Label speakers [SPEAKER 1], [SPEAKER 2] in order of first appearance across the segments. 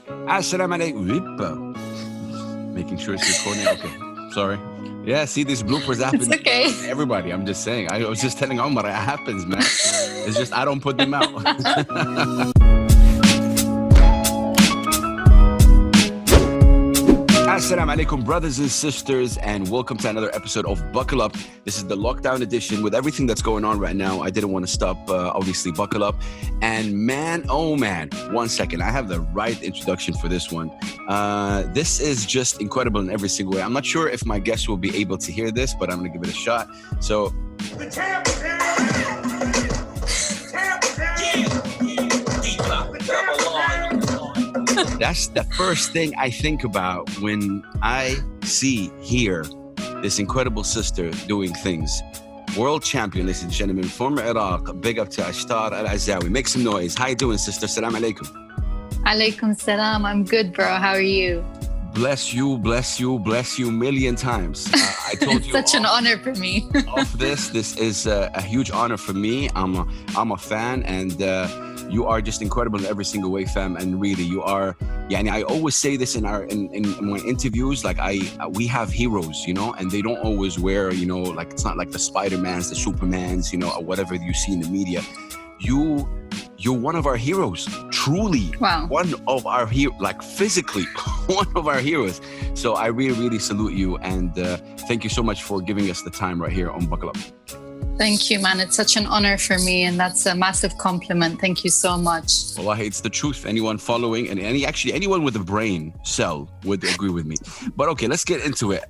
[SPEAKER 1] Assalamu alaikum. Making sure it's recording. Okay, sorry. Yeah, see, these bloopers happen.
[SPEAKER 2] It's okay.
[SPEAKER 1] Everybody, I'm just saying. I was just telling Omar, it happens, man. It's just I don't put them out. Assalamu alaikum, brothers and sisters, and welcome to another episode of Buckle Up. This is the lockdown edition. With everything that's going on right now, I didn't want to stop, obviously, Buckle Up. And man, oh man, one second. I have the right introduction for this one. This is just incredible in every single way. I'm not sure if my guests will be able to hear this, but I'm going to give it a shot. So... The champ is here! That's the first thing I think about when I hear this incredible sister doing things. World champion, ladies and gentlemen, former Iraq. Big up to Ishtar Azzawi. Make some noise. How you doing, sister? Salam alaikum.
[SPEAKER 2] Alaikum salam. I'm good, bro. How are you?
[SPEAKER 1] Bless you, bless you, bless you million times. I told you.
[SPEAKER 2] Such an honor for me.
[SPEAKER 1] This is a huge honor for me. I'm a fan, and you are just incredible in every single way, fam. And really, you are. Yani, I always say this in my interviews. Like we have heroes, you know, and they don't always wear, you know, like it's not like the Spider-Mans, the Supermans, you know, or whatever you see in the media. You're one of our heroes, truly.
[SPEAKER 2] Wow.
[SPEAKER 1] One of our like physically, one of our heroes. So I really, really salute you, and thank you so much for giving us the time right here on Buckle Up.
[SPEAKER 2] Thank you, man. It's such an honor for me, and that's a massive compliment. Thank you so much.
[SPEAKER 1] Wallahi, it's the truth. Anyone following, and anyone with a brain cell would agree with me. But okay, let's get into it.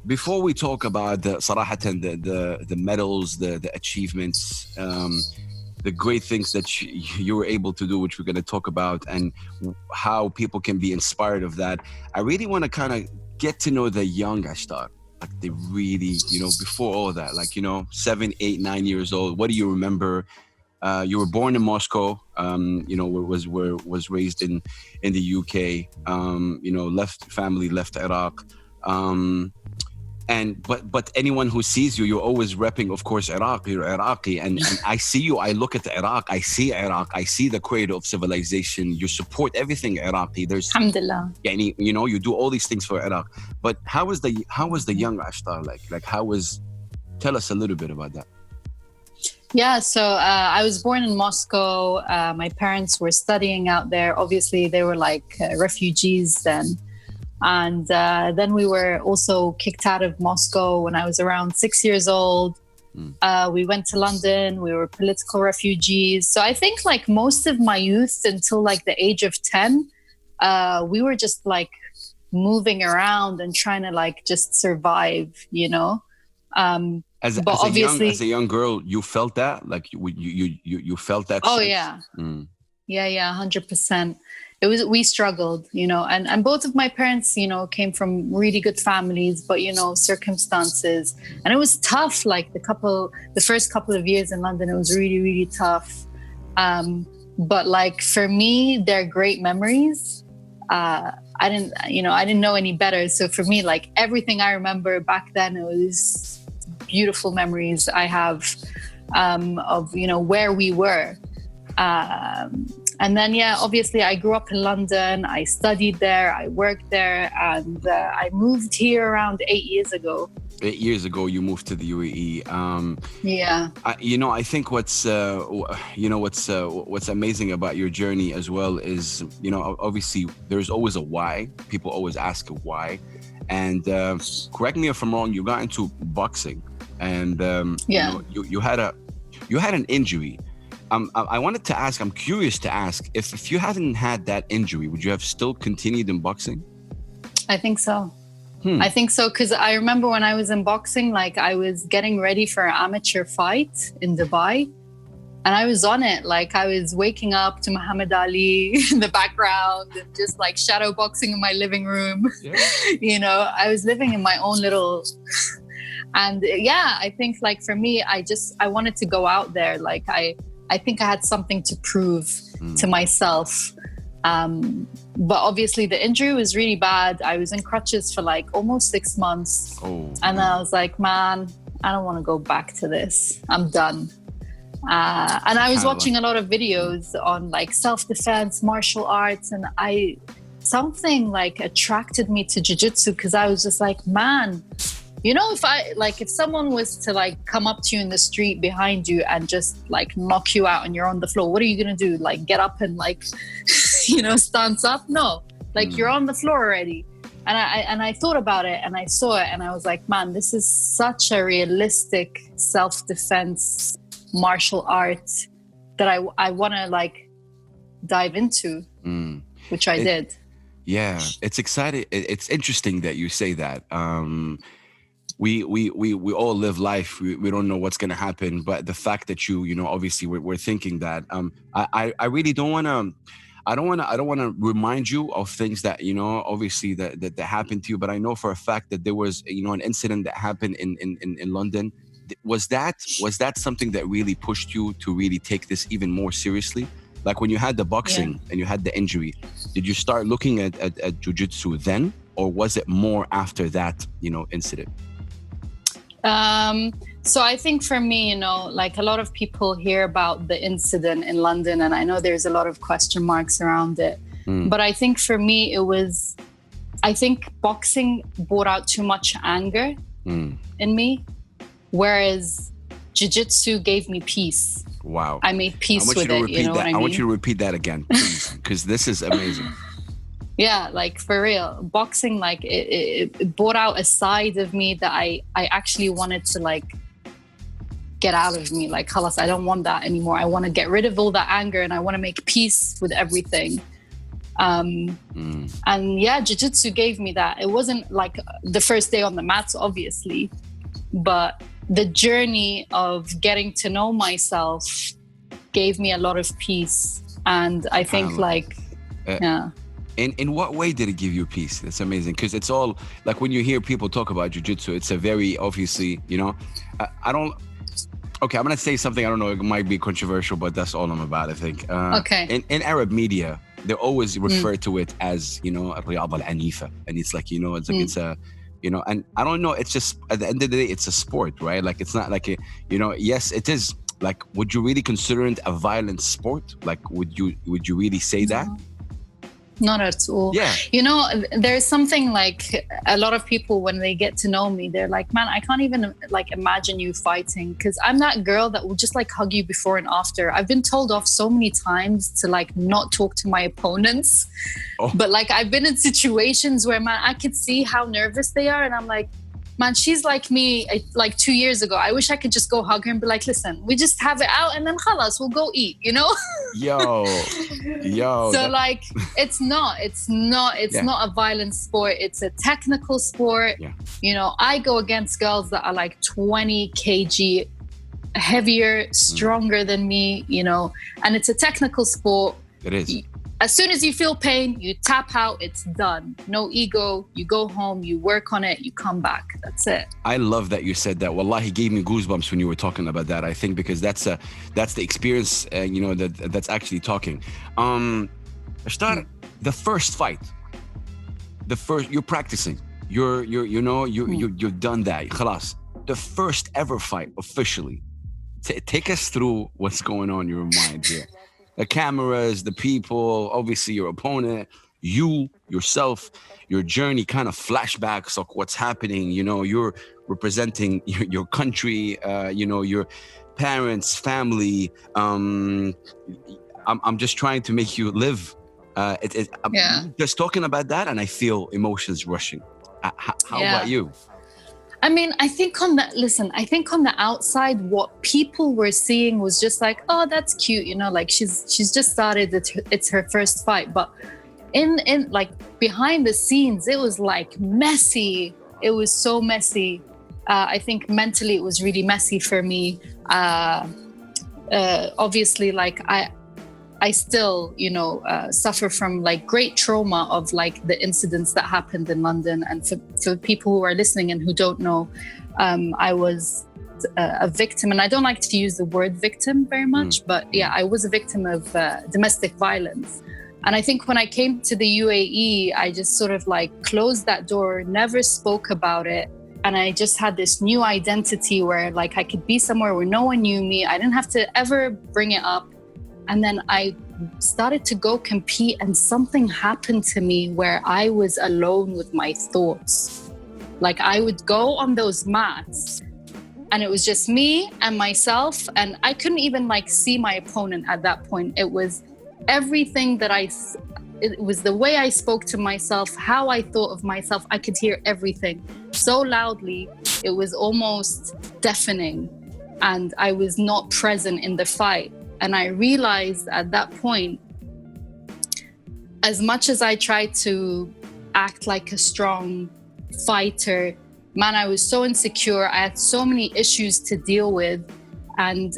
[SPEAKER 1] Before we talk about the medals, the achievements, the great things that you were able to do, which we're going to talk about, and how people can be inspired of that, I really want to kind of get to know the young Ishtar. Like they really, you know, before all that, like, you know, 7, 8, 9 years old. What do you remember? You were born in Moscow, you know, was raised in the UK, you know, family left Iraq. But anyone who sees you, you're always repping, of course, Iraq. You're Iraqi, and I see you. I look at Iraq. I see Iraq. I see the cradle of civilization. You support everything Iraqi. There's,
[SPEAKER 2] Alhamdulillah.
[SPEAKER 1] You know, you do all these things for Iraq. But how was the young Ishtar like? Like tell us a little bit about that.
[SPEAKER 2] Yeah, so I was born in Moscow. My parents were studying out there. Obviously, they were like refugees then. And then we were also kicked out of Moscow when I was around 6 years old. We went to London. We were political refugees. So I think like most of my youth until like the age of 10, we were just like moving around and trying to like just survive, you know.
[SPEAKER 1] As a young girl, you felt that? Like you felt that?
[SPEAKER 2] Oh,
[SPEAKER 1] sense?
[SPEAKER 2] Yeah. Yeah, 100%. We struggled, you know, and both of my parents, you know, came from really good families, but, you know, circumstances. And it was tough, like the first couple of years in London, it was really, really tough. But like for me, they're great memories. I didn't know any better. So for me, like everything I remember back then, it was beautiful memories I have of, you know, where we were. And then, yeah, obviously I grew up in London. I studied there. I worked there. And I moved here around 8 years ago.
[SPEAKER 1] 8 years ago, you moved to the UAE.
[SPEAKER 2] Yeah.
[SPEAKER 1] I think what's amazing about your journey as well is, you know, obviously there's always a why. People always ask why. And correct me if I'm wrong, you got into boxing. And you had an injury. I wanted to ask, I'm curious to ask, if you hadn't had that injury, would you have still continued in boxing?
[SPEAKER 2] I think so. I think so, because I remember when I was in boxing, like I was getting ready for an amateur fight in Dubai, and I was on it. Like I was waking up to Muhammad Ali in the background and just like shadow boxing in my living room. Yeah. You know, I was living in my own little... And yeah, I think like for me, I wanted to go out there. Like I think I had something to prove to myself. But obviously the injury was really bad. I was in crutches for like almost 6 months. And I was like, man, I don't want to go back to this. I'm done. And I was watching a lot of videos on like self-defense, martial arts, and something like attracted me to jiu-jitsu, because I was just like, man, you know, if someone was to like come up to you in the street behind you and just like knock you out and you're on the floor, what are you gonna do? Like get up and like, you know, stance up? No, like you're on the floor already. And I thought about it and I saw it and I was like, man, this is such a realistic self-defense martial art that I want to like dive into, which I did.
[SPEAKER 1] Yeah, it's exciting. It's interesting that you say that. We all live life. We don't know what's going to happen, but the fact that you know, obviously we're thinking that. I really don't want to. I don't want to remind you of things that, you know, obviously that happened to you. But I know for a fact that there was, you know, an incident that happened in London. Was that something that really pushed you to really take this even more seriously? Like when you had the boxing and you had the injury, did you start looking at jiu-jitsu then, or was it more after that, you know, incident?
[SPEAKER 2] So I think for me, you know, like a lot of people hear about the incident in London, and I know there's a lot of question marks around it. But I think for me, I think boxing brought out too much anger in me, whereas jiu-jitsu gave me peace.
[SPEAKER 1] Wow.
[SPEAKER 2] I made peace with it, you know what I mean?
[SPEAKER 1] I want you to repeat that again, please, because this is amazing.
[SPEAKER 2] Yeah, like for real. Boxing, like it brought out a side of me that I actually wanted to like get out of me. Like, khalas, I don't want that anymore. I want to get rid of all that anger and I want to make peace with everything. And yeah, jiu-jitsu gave me that. It wasn't like the first day on the mats, obviously, but the journey of getting to know myself gave me a lot of peace. And I think yeah.
[SPEAKER 1] In what way did it give you peace? That's amazing, because it's all like when you hear people talk about jiu-jitsu, it's a very obviously, you know, okay, I'm going to say something, I don't know, it might be controversial, but that's all I'm about, I think.
[SPEAKER 2] Okay.
[SPEAKER 1] In Arab media, they always refer to it as, you know, al-riyada al-anifa. And it's like, you know, it's like, it's a, you know, and I don't know, it's just, at the end of the day, it's a sport, right? Like, it's not like, you know, yes, it is. Like, would you really consider it a violent sport? Like, would you really say that?
[SPEAKER 2] Not at all.
[SPEAKER 1] Yeah.
[SPEAKER 2] You know, there's something like a lot of people, when they get to know me, they're like, man, I can't even like imagine you fighting, because I'm that girl that will just like hug you before and after. I've been told off so many times to like not talk to my opponents. But like I've been in situations where, man, I could see how nervous they are, and I'm like, man, she's like me like 2 years ago. I wish I could just go hug her and be like, listen, we just have it out and then khalas, we'll go eat, you know?
[SPEAKER 1] Yo.
[SPEAKER 2] So like, it's not a violent sport. It's a technical sport. Yeah. You know, I go against girls that are like 20 kg heavier, stronger than me, you know, and it's a technical sport.
[SPEAKER 1] It is.
[SPEAKER 2] As soon as you feel pain, you tap out, it's done. No ego, you go home, you work on it, you come back. That's it. I
[SPEAKER 1] love that you said that. Wallahi, gave me goosebumps when you were talking about that. I think because that's the experience, you know, that's actually talking. Ishtar, the first fight, you're practicing. You've done that. Khalas. The first ever fight officially. Take us through what's going on in your mind here. The cameras, the people, obviously your opponent, you, yourself, your journey, kind of flashbacks of what's happening. You know, you're representing your country, you know, your parents, family. I'm just trying to make you live. I'm just talking about that and I feel emotions rushing. How about you?
[SPEAKER 2] I mean, I think on the outside, what people were seeing was just like, oh, that's cute, you know, like she's just started, it's her first fight. But in like behind the scenes, it was like messy. It was so messy. I think mentally it was really messy for me. Obviously, like I still, you know, suffer from like great trauma of like the incidents that happened in London. And for people who are listening and who don't know, I was a victim, and I don't like to use the word victim very much, but yeah, I was a victim of domestic violence. And I think when I came to the UAE, I just sort of like closed that door, never spoke about it. And I just had this new identity where like I could be somewhere where no one knew me. I didn't have to ever bring it up. And then I started to go compete, and something happened to me where I was alone with my thoughts. Like I would go on those mats and it was just me and myself, and I couldn't even like see my opponent at that point. It was everything that it was the way I spoke to myself, how I thought of myself. I could hear everything so loudly, it was almost deafening, and I was not present in the fight. And I realized at that point, as much as I tried to act like a strong fighter, man, I was so insecure. I had so many issues to deal with. And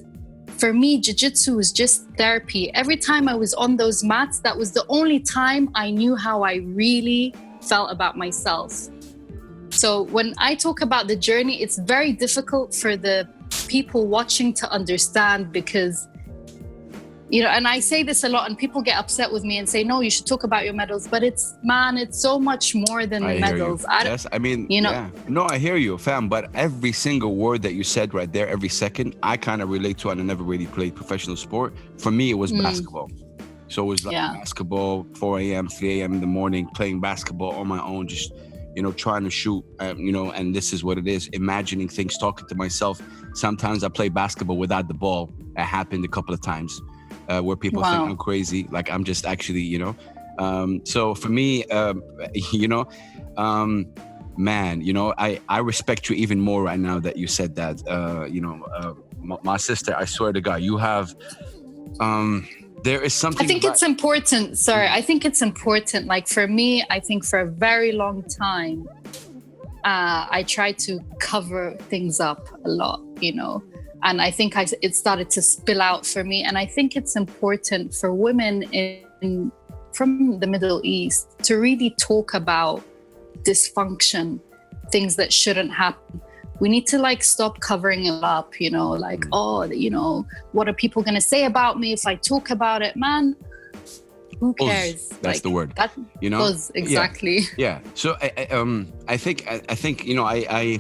[SPEAKER 2] for me, jiu-jitsu was just therapy. Every time I was on those mats, that was the only time I knew how I really felt about myself. So when I talk about the journey, it's very difficult for the people watching to understand, because you know, and I say this a lot and people get upset with me and say, no, you should talk about your medals. But it's so much more than the medals.
[SPEAKER 1] Yes, I mean, you know, yeah. No, I hear you, fam. But every single word that you said right there, every second, I kind of relate to, and I never really played professional sport. For me, it was basketball. So it was like basketball, 4 a.m., 3 a.m. in the morning, playing basketball on my own, just, you know, trying to shoot, you know, and this is what it is, imagining things, talking to myself. Sometimes I play basketball without the ball. It happened a couple of times. Where people think I'm crazy, like I'm just actually, you know. So for me, you know, man, you know, I respect you even more right now that you said that. You know, my sister, I swear to God, you have. There is something.
[SPEAKER 2] I think it's important. Sorry, I think it's important. Like for me, I think for a very long time, I tried to cover things up a lot, you know. And I think it started to spill out for me. And I think it's important for women from the Middle East to really talk about dysfunction, things that shouldn't happen. We need to like stop covering it up, you know, like, oh, you know, what are people going to say about me if I talk about it? Man, who cares?
[SPEAKER 1] That's like, the word.
[SPEAKER 2] That,
[SPEAKER 1] you know,
[SPEAKER 2] exactly.
[SPEAKER 1] Yeah. So I think, you know, I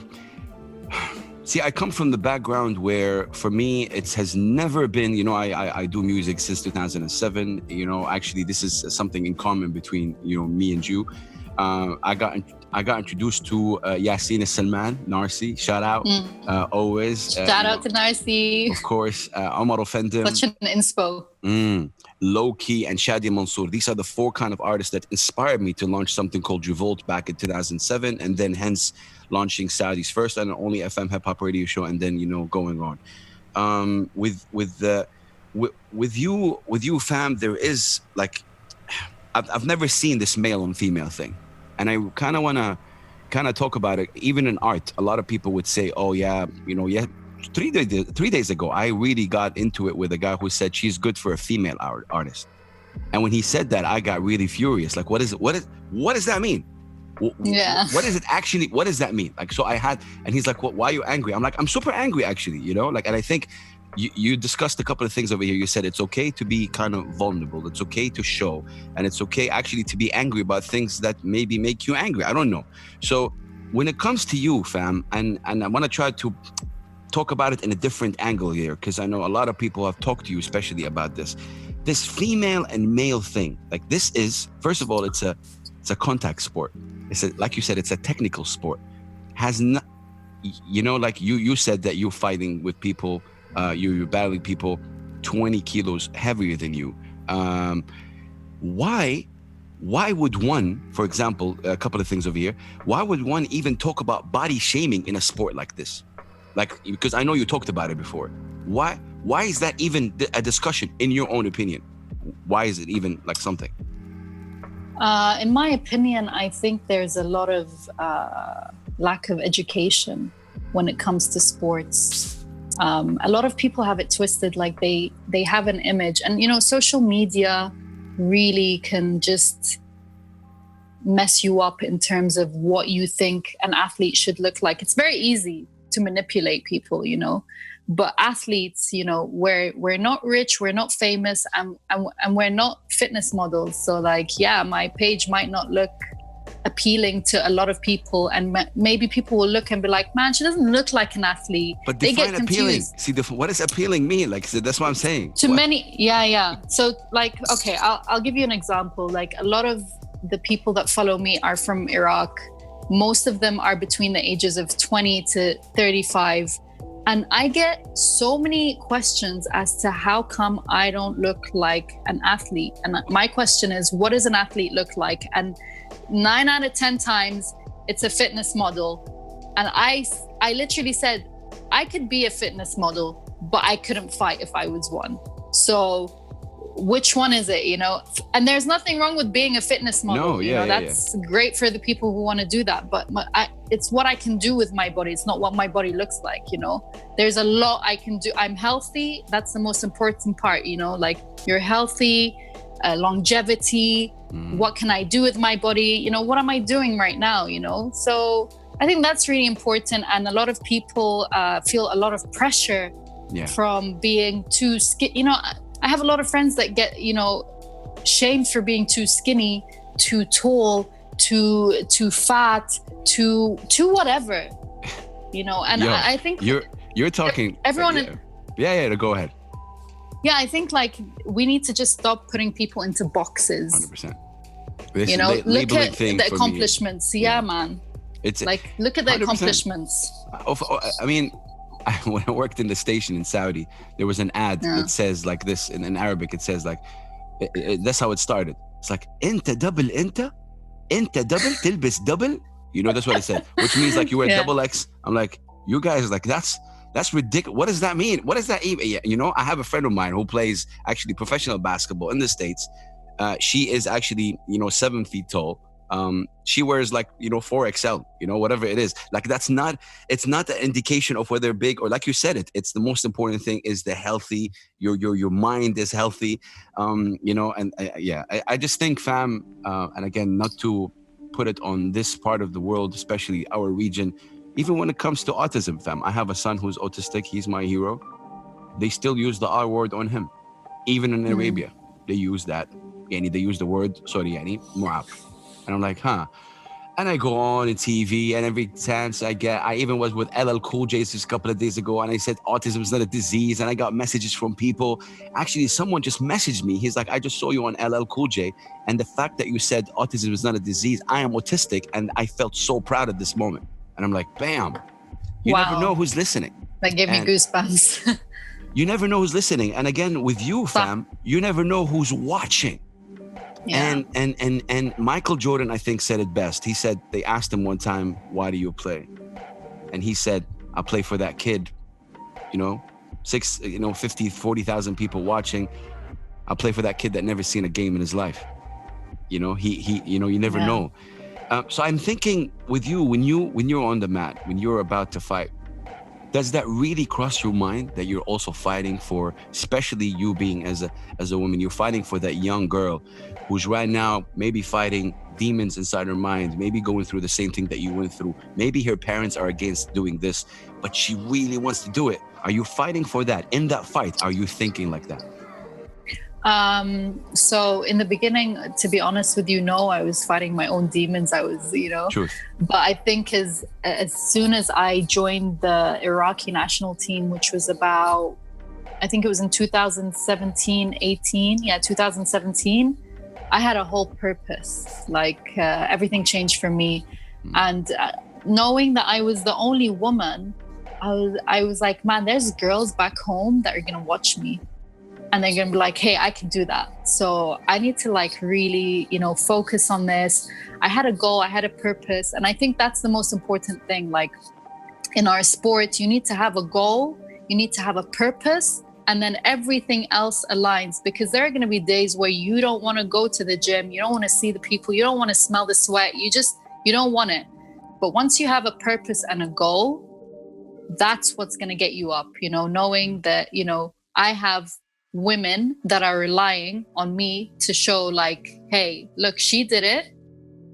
[SPEAKER 1] see, I come from the background where, for me, it has never been, you know, I do music since 2007. You know, actually, this is something in common between, you know, me and you. I got introduced to Yassine Salman, Narsi, shout out, always.
[SPEAKER 2] Shout out to Narsi.
[SPEAKER 1] Of course, Omar Effendim.
[SPEAKER 2] Such an inspo.
[SPEAKER 1] Low-Key and Shadi Mansour. These are the four kind of artists that inspired me to launch something called Revolt back in 2007, and then hence launching Saudi's first and only FM hip hop radio show, and then, you know, going on. With you, fam, there is like, I've never seen this male and female thing, and I kind of want to talk about it. Even in art, a lot of people would say, oh yeah, you know, yeah. 3 days ago, I really got into it with a guy who said she's good for a female artist. And when he said that, I got really furious. Like, what does that mean?
[SPEAKER 2] Yeah.
[SPEAKER 1] What is it actually? What does that mean? Like, so and he's like, why are you angry? I'm like, I'm super angry actually, you know? Like, and I think you discussed a couple of things over here. You said it's okay to be kind of vulnerable. It's okay to show. And it's okay actually to be angry about things that maybe make you angry. I don't know. So when it comes to you, fam, and I want to try to talk about it in a different angle here, because I know a lot of people have talked to you especially about this female and male thing. Like, this is, first of all, it's a contact sport. Like you said, it's a technical sport. Has not, you know, like you said that you're fighting with people, you're battling people 20 kilos heavier than you. Why would one, for example, a couple of things over here, why would one even talk about body shaming in a sport like this? Like, because I know you talked about it before. Why is that even a discussion, in your own opinion? Why is it even like something?
[SPEAKER 2] In my opinion, I think there's a lot of lack of education when it comes to sports. A lot of people have it twisted, like they have an image. And, you know, social media really can just mess you up in terms of what you think an athlete should look like. It's very easy to manipulate people, you know, but athletes, you know, we're not rich, we're not famous, and we're not fitness models. So like, yeah, my page might not look appealing to a lot of people, and maybe people will look and be like, man, she doesn't look like an athlete.
[SPEAKER 1] But
[SPEAKER 2] they
[SPEAKER 1] define
[SPEAKER 2] get
[SPEAKER 1] appealing.
[SPEAKER 2] confused.
[SPEAKER 1] See, what does appealing mean? Like, so that's what I'm saying.
[SPEAKER 2] To many, yeah. So like, okay, I'll give you an example. Like, a lot of the people that follow me are from Iraq. Most of them are between the ages of 20 to 35. And I get so many questions as to how come I don't look like an athlete. And my question is, what does an athlete look like? And 9 out of 10 times, it's a fitness model. And I literally said, I could be a fitness model, but I couldn't fight if I was one. So which one is it, you know? And there's nothing wrong with being a fitness model.
[SPEAKER 1] No,
[SPEAKER 2] that's great for the people who want to do that. But it's what I can do with my body. It's not what my body looks like, you know? There's a lot I can do. I'm healthy. That's the most important part, you know? Like, you're healthy, longevity. What can I do with my body? You know, what am I doing right now, you know? So I think that's really important. And a lot of people feel a lot of pressure from being too skinny. You know, I have a lot of friends that get, you know, shamed for being too skinny, too tall, too fat, too whatever, you know. And I think
[SPEAKER 1] you're talking.
[SPEAKER 2] Everyone.
[SPEAKER 1] Yeah. Go ahead.
[SPEAKER 2] Yeah, I think like we need to just stop putting people into boxes.
[SPEAKER 1] 100%.
[SPEAKER 2] You know, look at the accomplishments. Yeah, man.
[SPEAKER 1] It's
[SPEAKER 2] like, look at the 100%. Accomplishments.
[SPEAKER 1] I mean, when I worked in the station in Saudi, there was an ad that says like this in Arabic. It says like, that's how it started. It's like, Inta double, tilbis double. You know, that's what it said, which means like you wear double X. I'm like, you guys, like, that's ridiculous. What does that mean? What does that even? You know, I have a friend of mine who plays actually professional basketball in the States. She is actually, you know, 7 feet tall. She wears like, you know, 4XL, you know, whatever it is. Like, it's not the indication of whether they're big or, like you said, it's the most important thing is the healthy, your mind is healthy, you know, and I just think, fam, and again, not to put it on this part of the world, especially our region, even when it comes to autism, fam, I have a son who's autistic. He's my hero. They still use the R word on him. Even in Arabia, they use that. Yani, they use the word, mu'aq. And I'm like, huh. And I go on TV, and every chance I get, I even was with LL Cool J just a couple of days ago, and I said autism is not a disease, and I got messages from people. Actually, someone just messaged me. He's like, I just saw you on LL Cool J, and the fact that you said autism is not a disease, I am autistic, and I felt so proud at this moment. And I'm like, bam. You never know who's listening.
[SPEAKER 2] That gave me goosebumps.
[SPEAKER 1] You never know who's listening. And again, with you, fam, you never know who's watching. Yeah. And Michael Jordan, I think, said it best. He said, they asked him one time, why do you play? And he said, I play for that kid, you know, 50, 40,000 people watching. I play for that kid that never seen a game in his life. You know, he you know, you never know. So I'm thinking with you, when you're on the mat, when you're about to fight, does that really cross your mind that you're also fighting for, especially you being as a woman, you're fighting for that young girl who's right now maybe fighting demons inside her mind, maybe going through the same thing that you went through. Maybe her parents are against doing this, but she really wants to do it. Are you fighting for that? In that fight, are you thinking like that?
[SPEAKER 2] So in the beginning, to be honest with you, no, I was fighting my own demons. I was, you know,
[SPEAKER 1] Truth.
[SPEAKER 2] But I think as soon as I joined the Iraqi national team, which was about, I think it was in 2017, 18. Yeah, 2017. I had a whole purpose. Like everything changed for me. And knowing that I was the only woman, I was like, man, there's girls back home that are going to watch me. And they're going to be like, hey, I can do that. So I need to like really, you know, focus on this. I had a goal, I had a purpose. And I think that's the most important thing. Like in our sport, you need to have a goal, you need to have a purpose, and then everything else aligns, because there are going to be days where you don't want to go to the gym. You don't want to see the people. You don't want to smell the sweat. You don't want it. But once you have a purpose and a goal, that's what's going to get you up, you know, knowing that, you know, I have women that are relying on me to show like, hey, look, she did it.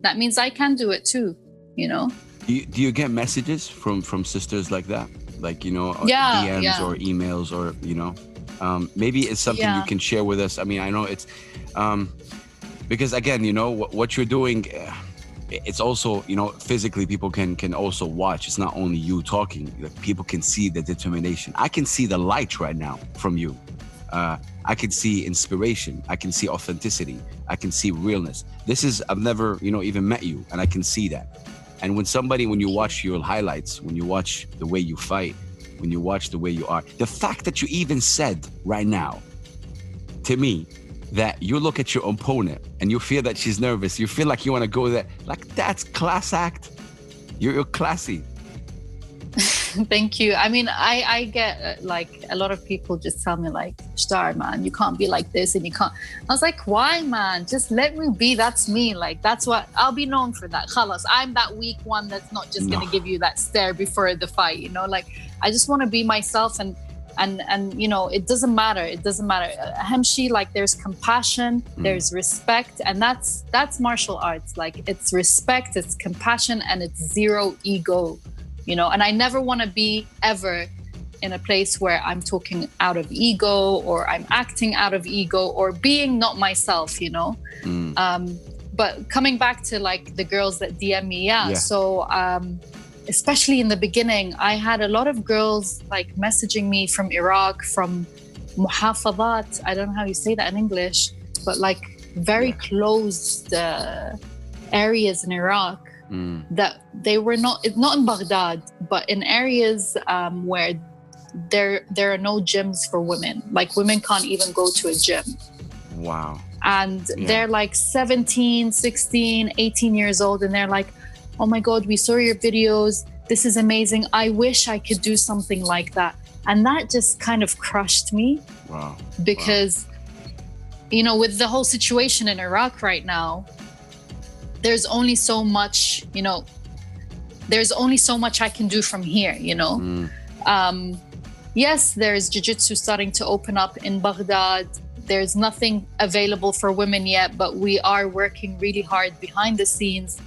[SPEAKER 2] That means I can do it too, you know?
[SPEAKER 1] Do you get messages from sisters like that? Like, you know, DMs or emails or, you know, maybe it's something you can share with us. I mean, I know it's, because again, you know, what you're doing, it's also, you know, physically people can also watch. It's not only you talking. Like, people can see the determination. I can see the light right now from you. I can see inspiration. I can see authenticity. I can see realness. I've never, you know, even met you, and I can see that. And when you watch your highlights, when you watch the way you fight, when you watch the way you are, the fact that you even said right now to me that you look at your opponent and you feel that she's nervous, you feel like you want to go there, like, that's class act. You're classy.
[SPEAKER 2] Thank you. I mean, I get like a lot of people just tell me like, Ishtar, man, you can't be like this and you can't. I was like, why, man? Just let me be. That's me. Like, that's what I'll be known for. That. Khalas, I'm that weak one that's not just going to give you that stare before the fight. You know, like, I just want to be myself, and you know, it doesn't matter. It doesn't matter. Hemshi, like, there's compassion, there's respect, and that's martial arts. Like, it's respect, it's compassion, and it's zero ego. You know, and I never want to be ever in a place where I'm talking out of ego, or I'm acting out of ego, or being not myself, you know. But coming back to like the girls that DM me, so especially in the beginning, I had a lot of girls like messaging me from Iraq, from muhafadat, I don't know how you say that in English, but like very closed areas in Iraq. That they were not in Baghdad, but in areas where there are no gyms for women. Like, women can't even go to a gym.
[SPEAKER 1] Wow.
[SPEAKER 2] And they're like 17, 16, 18 years old, and they're like, oh my God, we saw your videos. This is amazing. I wish I could do something like that. And that just kind of crushed me.
[SPEAKER 1] Wow.
[SPEAKER 2] Because, you know, with the whole situation in Iraq right now, there's only so much, you know, there's only so much I can do from here, you know. Yes, there's jiu-jitsu starting to open up in Baghdad. There's nothing available for women yet, but we are working really hard behind the scenes.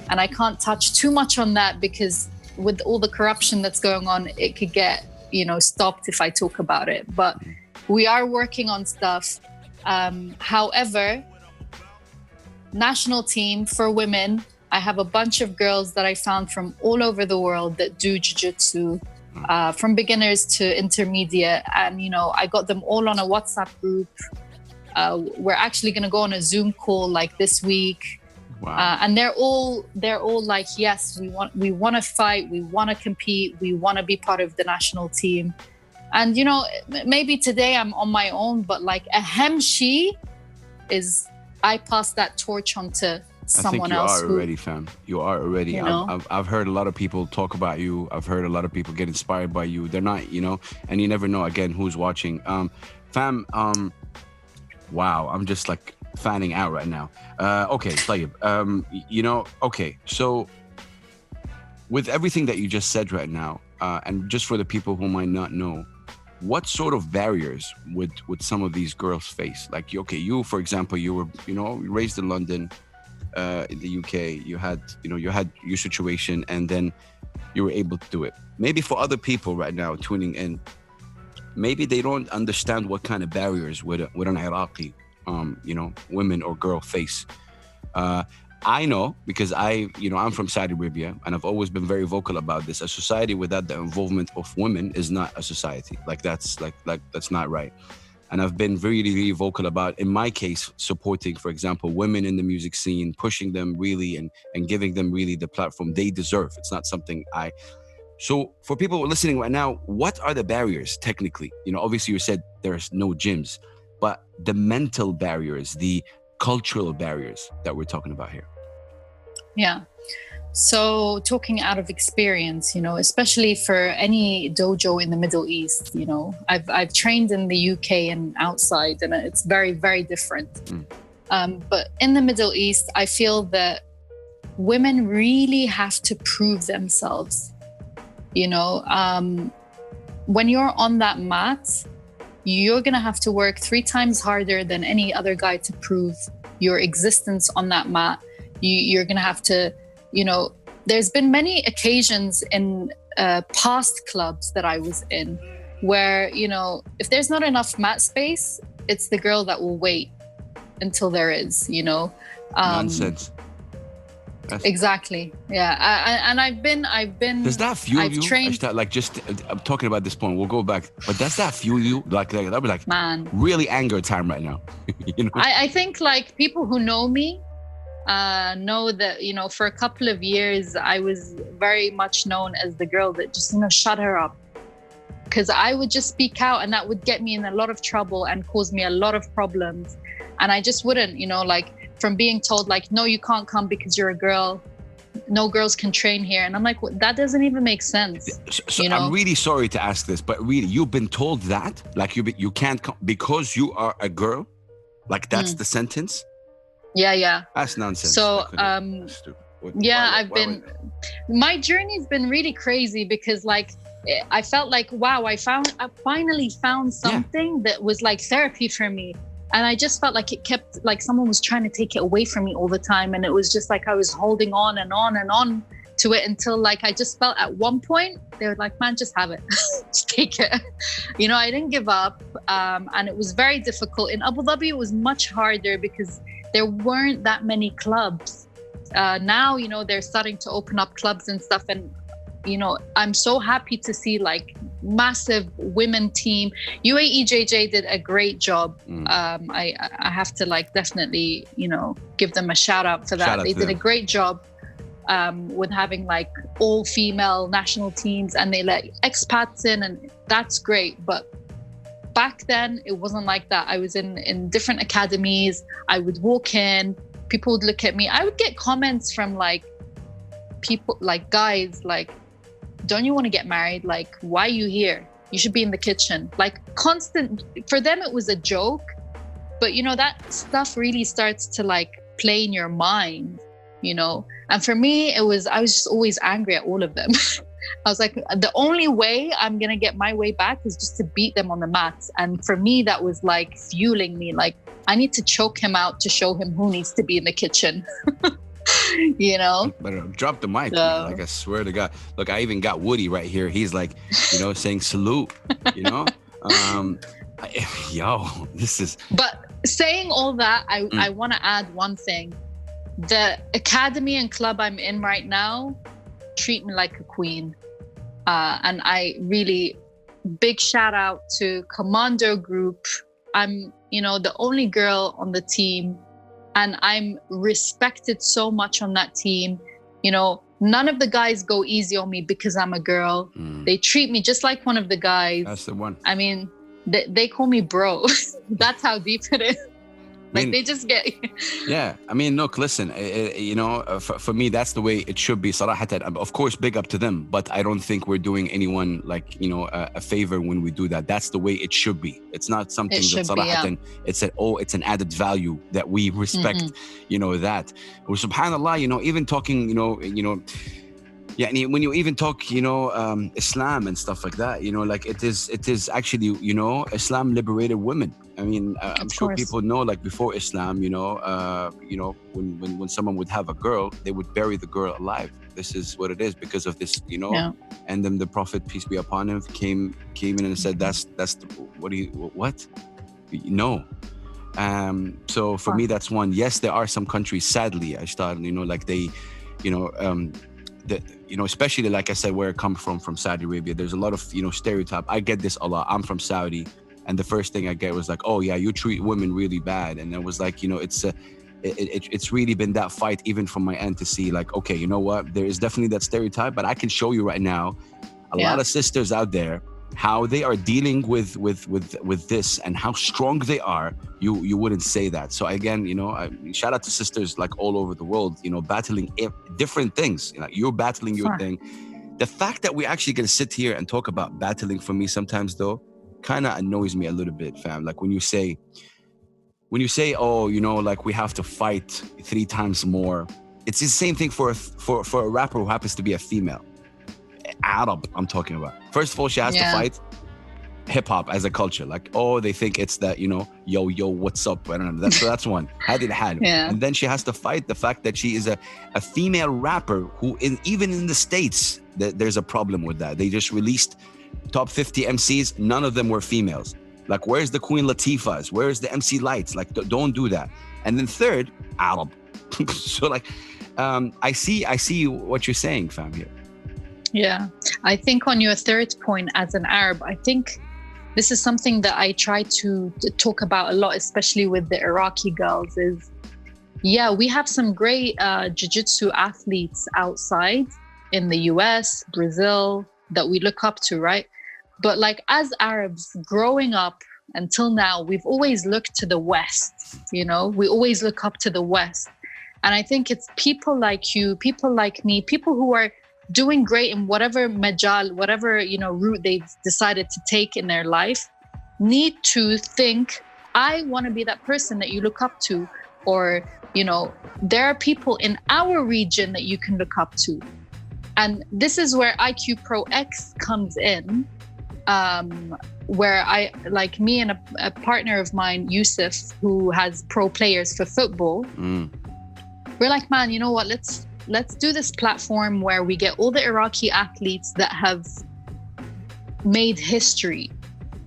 [SPEAKER 2] And I can't touch too much on that because with all the corruption that's going on, it could get, you know, stopped if I talk about it. But we are working on stuff. However, national team for women, I have a bunch of girls that I found from all over the world that do jiu-jitsu, from beginners to intermediate. And, you know, I got them all on a WhatsApp group. We're actually going to go on a Zoom call like this week.
[SPEAKER 1] Wow.
[SPEAKER 2] And they're all like, yes, we want to fight. We want to compete. We want to be part of the national team. And, you know, maybe today I'm on my own, but like Hemshi is, I pass that torch on to someone else.
[SPEAKER 1] I think you are already, fam. You are already.
[SPEAKER 2] You know?
[SPEAKER 1] I've heard a lot of people talk about you. I've heard a lot of people get inspired by you. They're not, you know, and you never know, again, who's watching. Fam, wow, I'm just like fanning out right now. Okay, Tayyib. You know, okay, so with everything that you just said right now, and just for the people who might not know, what sort of barriers would some of these girls face? Like, you, for example, you were, you know, raised in London, in the UK. You had your situation, and then you were able to do it. Maybe for other people right now tuning in, maybe they don't understand what kind of barriers would an Iraqi, you know, women or girl face. I know, because I'm from Saudi Arabia, and I've always been very vocal about this. A society without the involvement of women is not a society. Like, that's not right. And I've been really, really vocal about, in my case, supporting, for example, women in the music scene, pushing them really and giving them really the platform they deserve. It's not something So for people listening right now, what are the barriers technically? You know, obviously you said there's no gyms, but the mental barriers, the cultural barriers that we're talking about here.
[SPEAKER 2] Yeah. So talking out of experience, you know, especially for any dojo in the Middle East, you know, I've trained in the UK and outside, and it's very, very different. But in the Middle East, I feel that women really have to prove themselves. You know, when you're on that mat, you're going to have to work 3 times harder than any other guy to prove your existence on that mat. You're going to have to, you know, there's been many occasions in past clubs that I was in where, you know, if there's not enough mat space, it's the girl that will wait until there is, you know.
[SPEAKER 1] Nonsense.
[SPEAKER 2] Exactly. Yeah. And I've been.
[SPEAKER 1] Does that fuel
[SPEAKER 2] I've
[SPEAKER 1] you?
[SPEAKER 2] trained.
[SPEAKER 1] Like, just I'm talking about this point. We'll go back. But does that fuel you? Like I'll be like,
[SPEAKER 2] Man,
[SPEAKER 1] really anger time right now. You know.
[SPEAKER 2] I think like people who know me know that, you know, for a couple of years I was very much known as the girl that just, you know, shut her up, because I would just speak out and that would get me in a lot of trouble and cause me a lot of problems. And I just wouldn't, you know, like, from being told like, no, you can't come because you're a girl, no girls can train here, and I'm like, well, that doesn't even make sense.
[SPEAKER 1] So
[SPEAKER 2] you know?
[SPEAKER 1] I'm really sorry to ask this, but really, you've been told that, like, you can't come because you are a girl, like that's the sentence.
[SPEAKER 2] Yeah.
[SPEAKER 1] That's nonsense.
[SPEAKER 2] So
[SPEAKER 1] Why
[SPEAKER 2] my journey's been really crazy, because like I felt like, wow, I finally found something that was like therapy for me. And I just felt like it kept, like someone was trying to take it away from me all the time. And it was just like I was holding on and on and on to it until like I just felt at one point, they were like, man, just have it. Just take it. You know, I didn't give up. And it was very difficult. In Abu Dhabi, it was much harder because there weren't that many clubs. Now, you know, they're starting to open up clubs and stuff. And, you know, I'm so happy to see like massive women team. UAEJJ did a great job. I have to like definitely, you know, give them a shout out for that. They did a great job with having like all female national teams, and they let expats in, and that's great. But back then it wasn't like that. I was in different academies. I would walk in, people would look at me. I would get comments from like people, like guys, like, don't you want to get married? Like, why are you here? You should be in the kitchen. Like, constant. For them it was a joke, but you know, that stuff really starts to like play in your mind, you know. And for me, I was just always angry at all of them. I was like, the only way I'm gonna get my way back is just to beat them on the mats. And for me, that was like fueling me. Like, I need to choke him out to show him who needs to be in the kitchen. You know,
[SPEAKER 1] but drop the mic, man. Like, I swear to God. Look, I even got Woody right here. He's like, you know, saying salute, you know. This is.
[SPEAKER 2] But saying all that, I want to add one thing. The academy and club I'm in right now treat me like a queen, and I really big shout out to Commando Group. I'm, you know, the only girl on the team, and I'm respected so much on that team. You know, none of the guys go easy on me because I'm a girl. They treat me just like one of the guys.
[SPEAKER 1] That's the one.
[SPEAKER 2] I mean, they call me bro. That's how deep it is. Like, they just get.
[SPEAKER 1] Yeah, I mean, look, listen, you know, for me, that's the way it should be. Sarahatan, of course, big up to them, but I don't think we're doing anyone like, you know, a favor when we do that. That's the way it should be. It's not something that Sarahatan, it's an added value that we respect, you know, that. Well, subhanallah, you know, even talking, you know, yeah, and when you even talk, you know, Islam and stuff like that, you know, like it is actually, you know, Islam liberated women. I mean, I'm sure people know, like before Islam, you know, when someone would have a girl, they would bury the girl alive. This is what it is because of this, you know. Yeah. And then the Prophet, peace be upon him, came in and said, that's what? No. So for me, that's one. Yes, there are some countries, sadly, Ishtar, you know, like they, you know, you know, especially like I said, where I come from Saudi Arabia, there's a lot of, you know, stereotype. I get this a lot. I'm from Saudi, and the first thing I get was like, oh yeah, you treat women really bad. And it was like, you know, it's really been that fight even from my end to see like, okay, you know what, there is definitely that stereotype, but I can show you right now a lot of sisters out there, how they are dealing with this and how strong they are. You wouldn't say that. So again, you know, shout out to sisters like all over the world, you know, battling different things. You know, you're battling your thing. The fact that we're actually gonna sit here and talk about battling, for me sometimes though, kind of annoys me a little bit, fam. Like when you say, oh, you know, like we have to fight 3 times more. It's the same thing for a rapper who happens to be a female. Arab, I'm talking about. First of all, she has to fight hip hop as a culture. Like, oh, they think it's that, you know, yo, what's up? I don't know. That's one. And then she has to fight the fact that she is a female rapper who, even in the States, there's a problem with that. They just released top 50 MCs. None of them were females. Like, where's the Queen Latifahs? Where's the MC Lights? Like, don't do that. And then third, Arab. So like, I see what you're saying, fam, here.
[SPEAKER 2] Yeah. I think on your third point, as an Arab, I think this is something that I try to talk about a lot, especially with the Iraqi girls, is, yeah, we have some great jiu-jitsu athletes outside in the US, Brazil, that we look up to, right? But like as Arabs growing up until now, we've always looked to the West, you know, we always look up to the West. And I think it's people like you, people like me, people who are doing great in whatever majal, whatever, you know, route they've decided to take in their life, need to think, I want to be that person that you look up to. Or, you know, there are people in our region that you can look up to. And this is where IQ Pro X comes in, where I, like me and a partner of mine, Yusuf, who has pro players for football, we're like, man, you know what, let's do this platform where we get all the Iraqi athletes that have made history.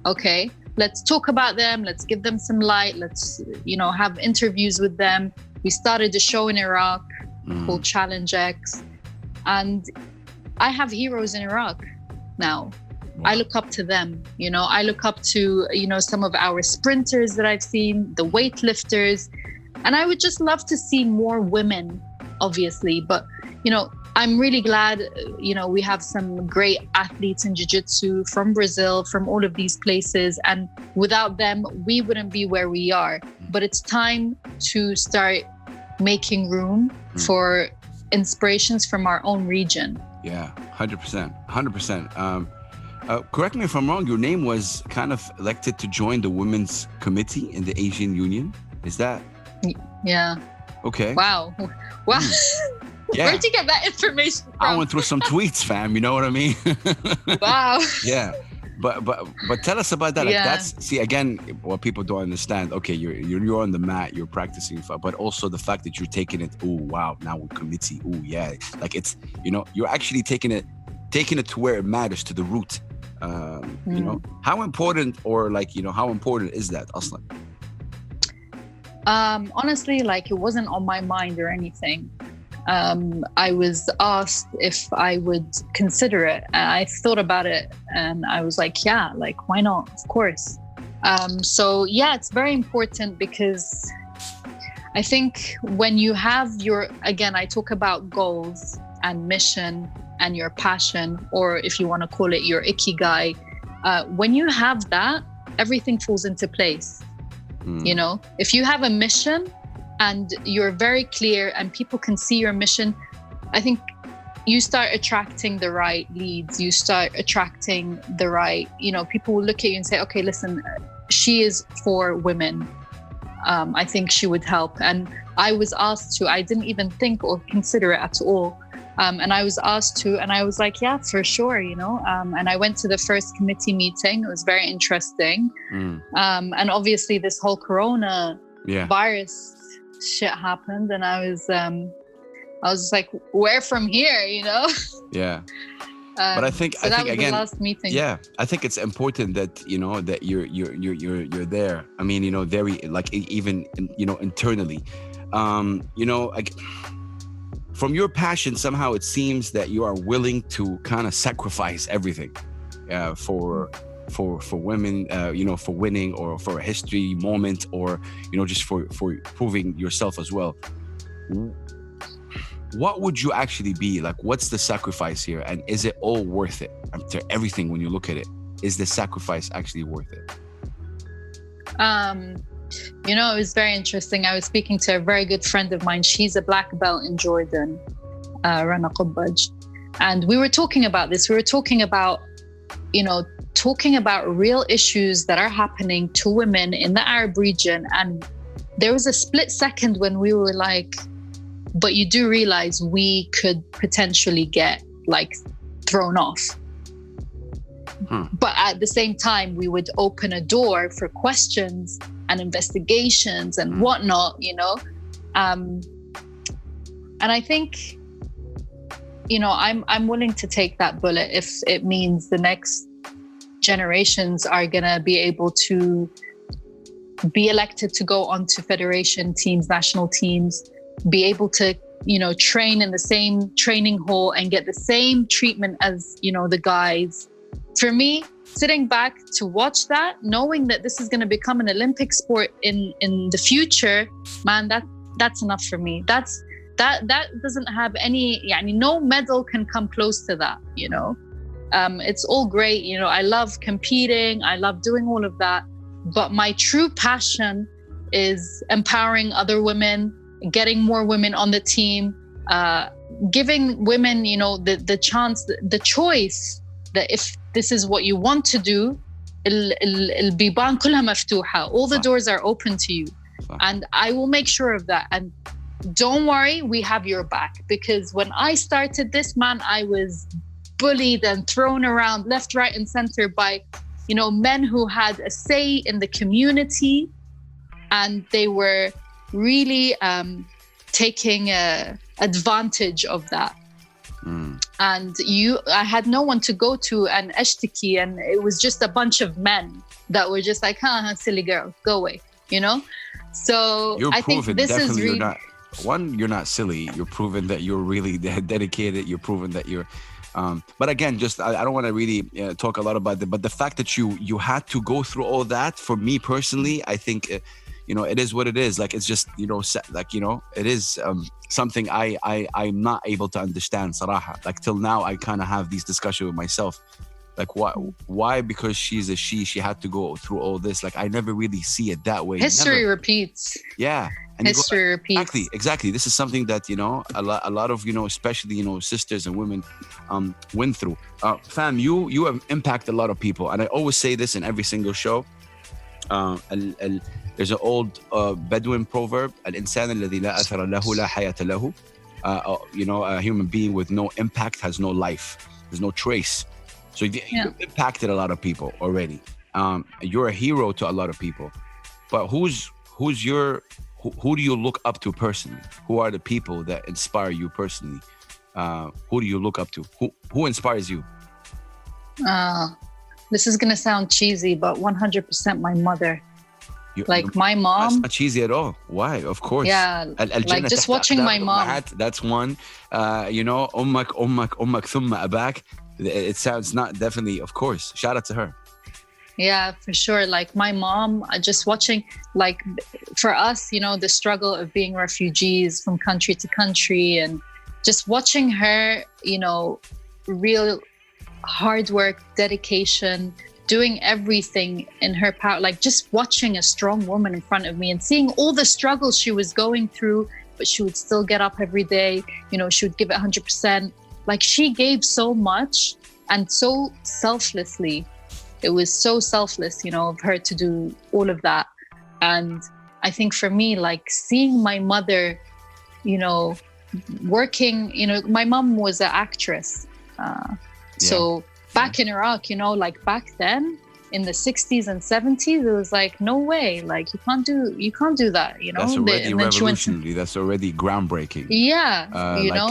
[SPEAKER 2] Okay, let's talk about them. Let's give them some light. Let's, you know, have interviews with them. We started a show in Iraq called Challenge X. And I have heroes in Iraq now. Wow. I look up to them. You know, I look up to, you know, some of our sprinters that I've seen, the weightlifters. And I would just love to see more women, obviously. But, you know, I'm really glad, you know, we have some great athletes in jiu-jitsu from Brazil, from all of these places. And without them, we wouldn't be where we are. But it's time to start making room for inspirations from our own region.
[SPEAKER 1] Yeah, 100%. Correct me if I'm wrong, your name was kind of elected to join the women's committee in the Asian Union. Is that?
[SPEAKER 2] Yeah.
[SPEAKER 1] Okay.
[SPEAKER 2] Wow. Yeah. Where'd you get that information from?
[SPEAKER 1] I went through some tweets, fam. You know what I mean?
[SPEAKER 2] Wow.
[SPEAKER 1] Yeah. But tell us about that. Like that's, see, again, what people don't understand. Okay, you're on the mat, you're practicing, but also the fact that you're taking it. Oh wow, now we're committee. Oh yeah, like it's, you know, you're actually taking it to where it matters, to the root. You know, how important, or like, you know, how important is that, Aslan?
[SPEAKER 2] Honestly, like, it wasn't on my mind or anything. I was asked if I would consider it. I thought about it and I was like, yeah, like, why not? Of course. So yeah, it's very important, because I think when you have again, I talk about goals and mission and your passion, or if you want to call it your ikigai, when you have that, everything falls into place. You know, if you have a mission and you're very clear and people can see your mission, I think you start attracting the right leads. You start attracting the right, you know, people will look at you and say, okay, listen, she is for women. I think she would help. And I was asked to, I didn't even think or consider it at all. And I was asked to, and I was like, yeah, for sure, you know. And I went to the first committee meeting. It was very interesting. And obviously this whole corona virus shit happened, and I was like, where from here, you know? Yeah.
[SPEAKER 1] But I think
[SPEAKER 2] was
[SPEAKER 1] again,
[SPEAKER 2] the last meeting.
[SPEAKER 1] Yeah, I think it's important that, you know, that you're there. I mean, you know, very, like, even, you know, internally, you know, like, from your passion, somehow it seems that you are willing to kind of sacrifice everything for women, you know, for winning, or for a history moment, or, you know, just for proving yourself as well. What would you actually be like? What's the sacrifice here? And is it all worth it? After everything, when you look at it, is the sacrifice actually worth it?
[SPEAKER 2] You know, it was very interesting. I was speaking to a very good friend of mine. She's a black belt in Jordan, Rana Qubbaj. And we were talking about this. We were talking about, you know, talking about real issues that are happening to women in the Arab region. And there was a split second when we were like, but you do realize we could potentially get, like, thrown off. But at the same time, we would open a door for questions and investigations and whatnot, you know. And I think, you know, I'm willing to take that bullet if it means the next generations are gonna be able to be elected to go onto federation teams, national teams, be able to train in the same training hall and get the same treatment as, the guys. For me, sitting back to watch that, knowing that this is going to become an Olympic sport in the future, man, that's enough for me. That doesn't have any, no medal can come close to that, It's all great, I love competing, I love doing all of that, but my true passion is empowering other women, getting more women on the team, giving women, the chance, the choice that if this is what you want to do, البيبان كلها مفتوحة. All the doors are open to you. And I will make sure of that. And don't worry, we have your back. Because when I started this, man, I was bullied and thrown around left, right, and center by, men who had a say in the community. And they were really taking advantage of that. And I had no one to go to and ashtaki, and it was just a bunch of men that were just like, silly girl, go away, So I think this is really...
[SPEAKER 1] You're not silly. You're proven that you're really dedicated. You're proven that you're... but again, just I don't want to really talk a lot about it, but the fact that you had to go through all that, for me personally, I think... it is what it is. Like, it's just, it is something I'm not able to understand, صراحة. Like, till now, I kind of have these discussions with myself. Like, why? Because she's a she had to go through all this. Like, I never really see it that way.
[SPEAKER 2] History repeats.
[SPEAKER 1] Yeah. And
[SPEAKER 2] history repeats.
[SPEAKER 1] Exactly. This is something that, a lot of, especially, sisters and women went through. Fam, you have impacted a lot of people. And I always say this in every single show. There's an old Bedouin proverb, الإنسان الذي لا أثر له لا حياة له. A human being with no impact has no life. There's no trace. So you've impacted a lot of people already. You're a hero to a lot of people. But who do you look up to personally? Who are the people that inspire you personally? Who do you look up to? Who inspires you?
[SPEAKER 2] This is gonna sound cheesy, but 100% my mother. My mom.
[SPEAKER 1] That's not cheesy at all. Why? Of course.
[SPEAKER 2] Yeah. Like just watching my mom.
[SPEAKER 1] That's one. أمك ثم أباك. It sounds not definitely. Of course. Shout out to her.
[SPEAKER 2] Yeah, for sure. Like my mom, just watching, like for us, the struggle of being refugees from country to country, and just watching her, real hard work, dedication, doing everything in her power, like just watching a strong woman in front of me and seeing all the struggles she was going through, but she would still get up every day, she would give it 100%. Like she gave so much and so selflessly. It was so selfless, of her to do all of that. And I think for me, like seeing my mother, working, my mom was an actress. So back in Iraq, like back then in the 60s and 70s, it was like, no way, like you can't do that,
[SPEAKER 1] That's already revolutionary. That's already groundbreaking.
[SPEAKER 2] Yeah.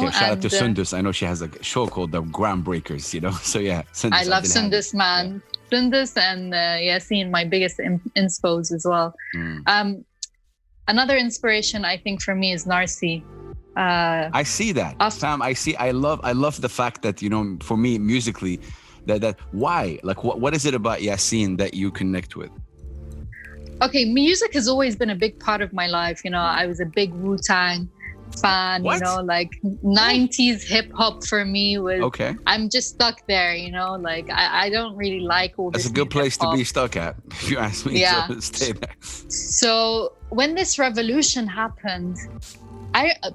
[SPEAKER 1] Shout out to Sundus. I know she has a show called The Groundbreakers, So yeah. Sundus,
[SPEAKER 2] I love Sundus, man. Yeah. Sundus and Yasin, my biggest inspos as well. Another inspiration I think for me is Narsi.
[SPEAKER 1] I see that. Sam, I love the fact that, for me musically, that why, like what is it about Yasin that you connect with?
[SPEAKER 2] Okay, music has always been a big part of my life. I was a big Wu-Tang fan.
[SPEAKER 1] What?
[SPEAKER 2] Like 90s hip hop for me was
[SPEAKER 1] okay.
[SPEAKER 2] I'm just stuck there, like I don't really like all this.
[SPEAKER 1] That's a good place to be stuck at, if you ask me.
[SPEAKER 2] Yeah.
[SPEAKER 1] So stay there.
[SPEAKER 2] So when this revolution happened,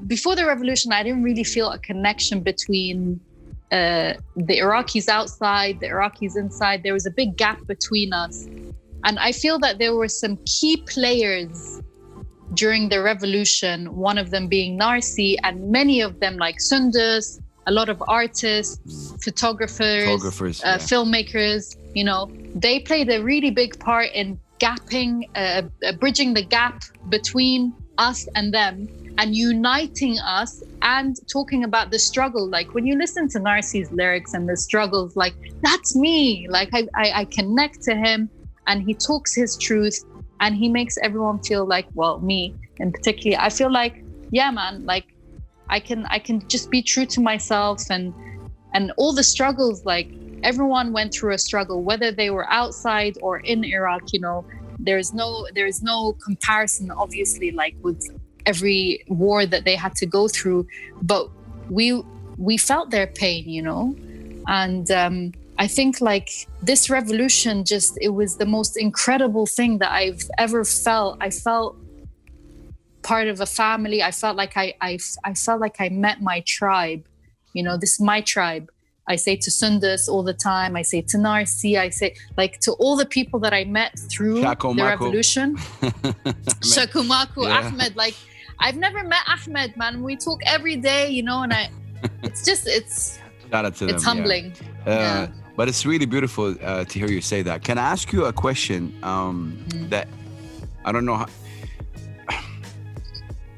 [SPEAKER 2] before the revolution, I didn't really feel a connection between the Iraqis outside, the Iraqis inside. There was a big gap between us. And I feel that there were some key players during the revolution, one of them being Narsi, and many of them like Sundus, a lot of artists, photographers, filmmakers, they played a really big part in bridging the gap between us and them, and uniting us and talking about the struggle. Like when you listen to Narsi's lyrics and the struggles, like that's me. Like I connect to him, and he talks his truth, and he makes everyone feel like, well, me in particular, I feel like, yeah, man, like I can just be true to myself, and all the struggles, like everyone went through a struggle, whether they were outside or in Iraq, you know, there's no comparison, obviously, like with every war that they had to go through, but we felt their pain, you know. And I think like this revolution, it was the most incredible thing that I've ever felt. I felt part of a family. I felt like I felt like I met my tribe. You know, this is my tribe. I say to Sundus all the time. I say to Narsi. I say like to all the people that I met through the revolution. Shakumaku, yeah. Ahmed. Like I've never met Ahmed, man. We talk every day, you know, and it's
[SPEAKER 1] shout out to them,
[SPEAKER 2] humbling.
[SPEAKER 1] Yeah. But it's really beautiful to hear you say that. Can I ask you a question that I don't know how,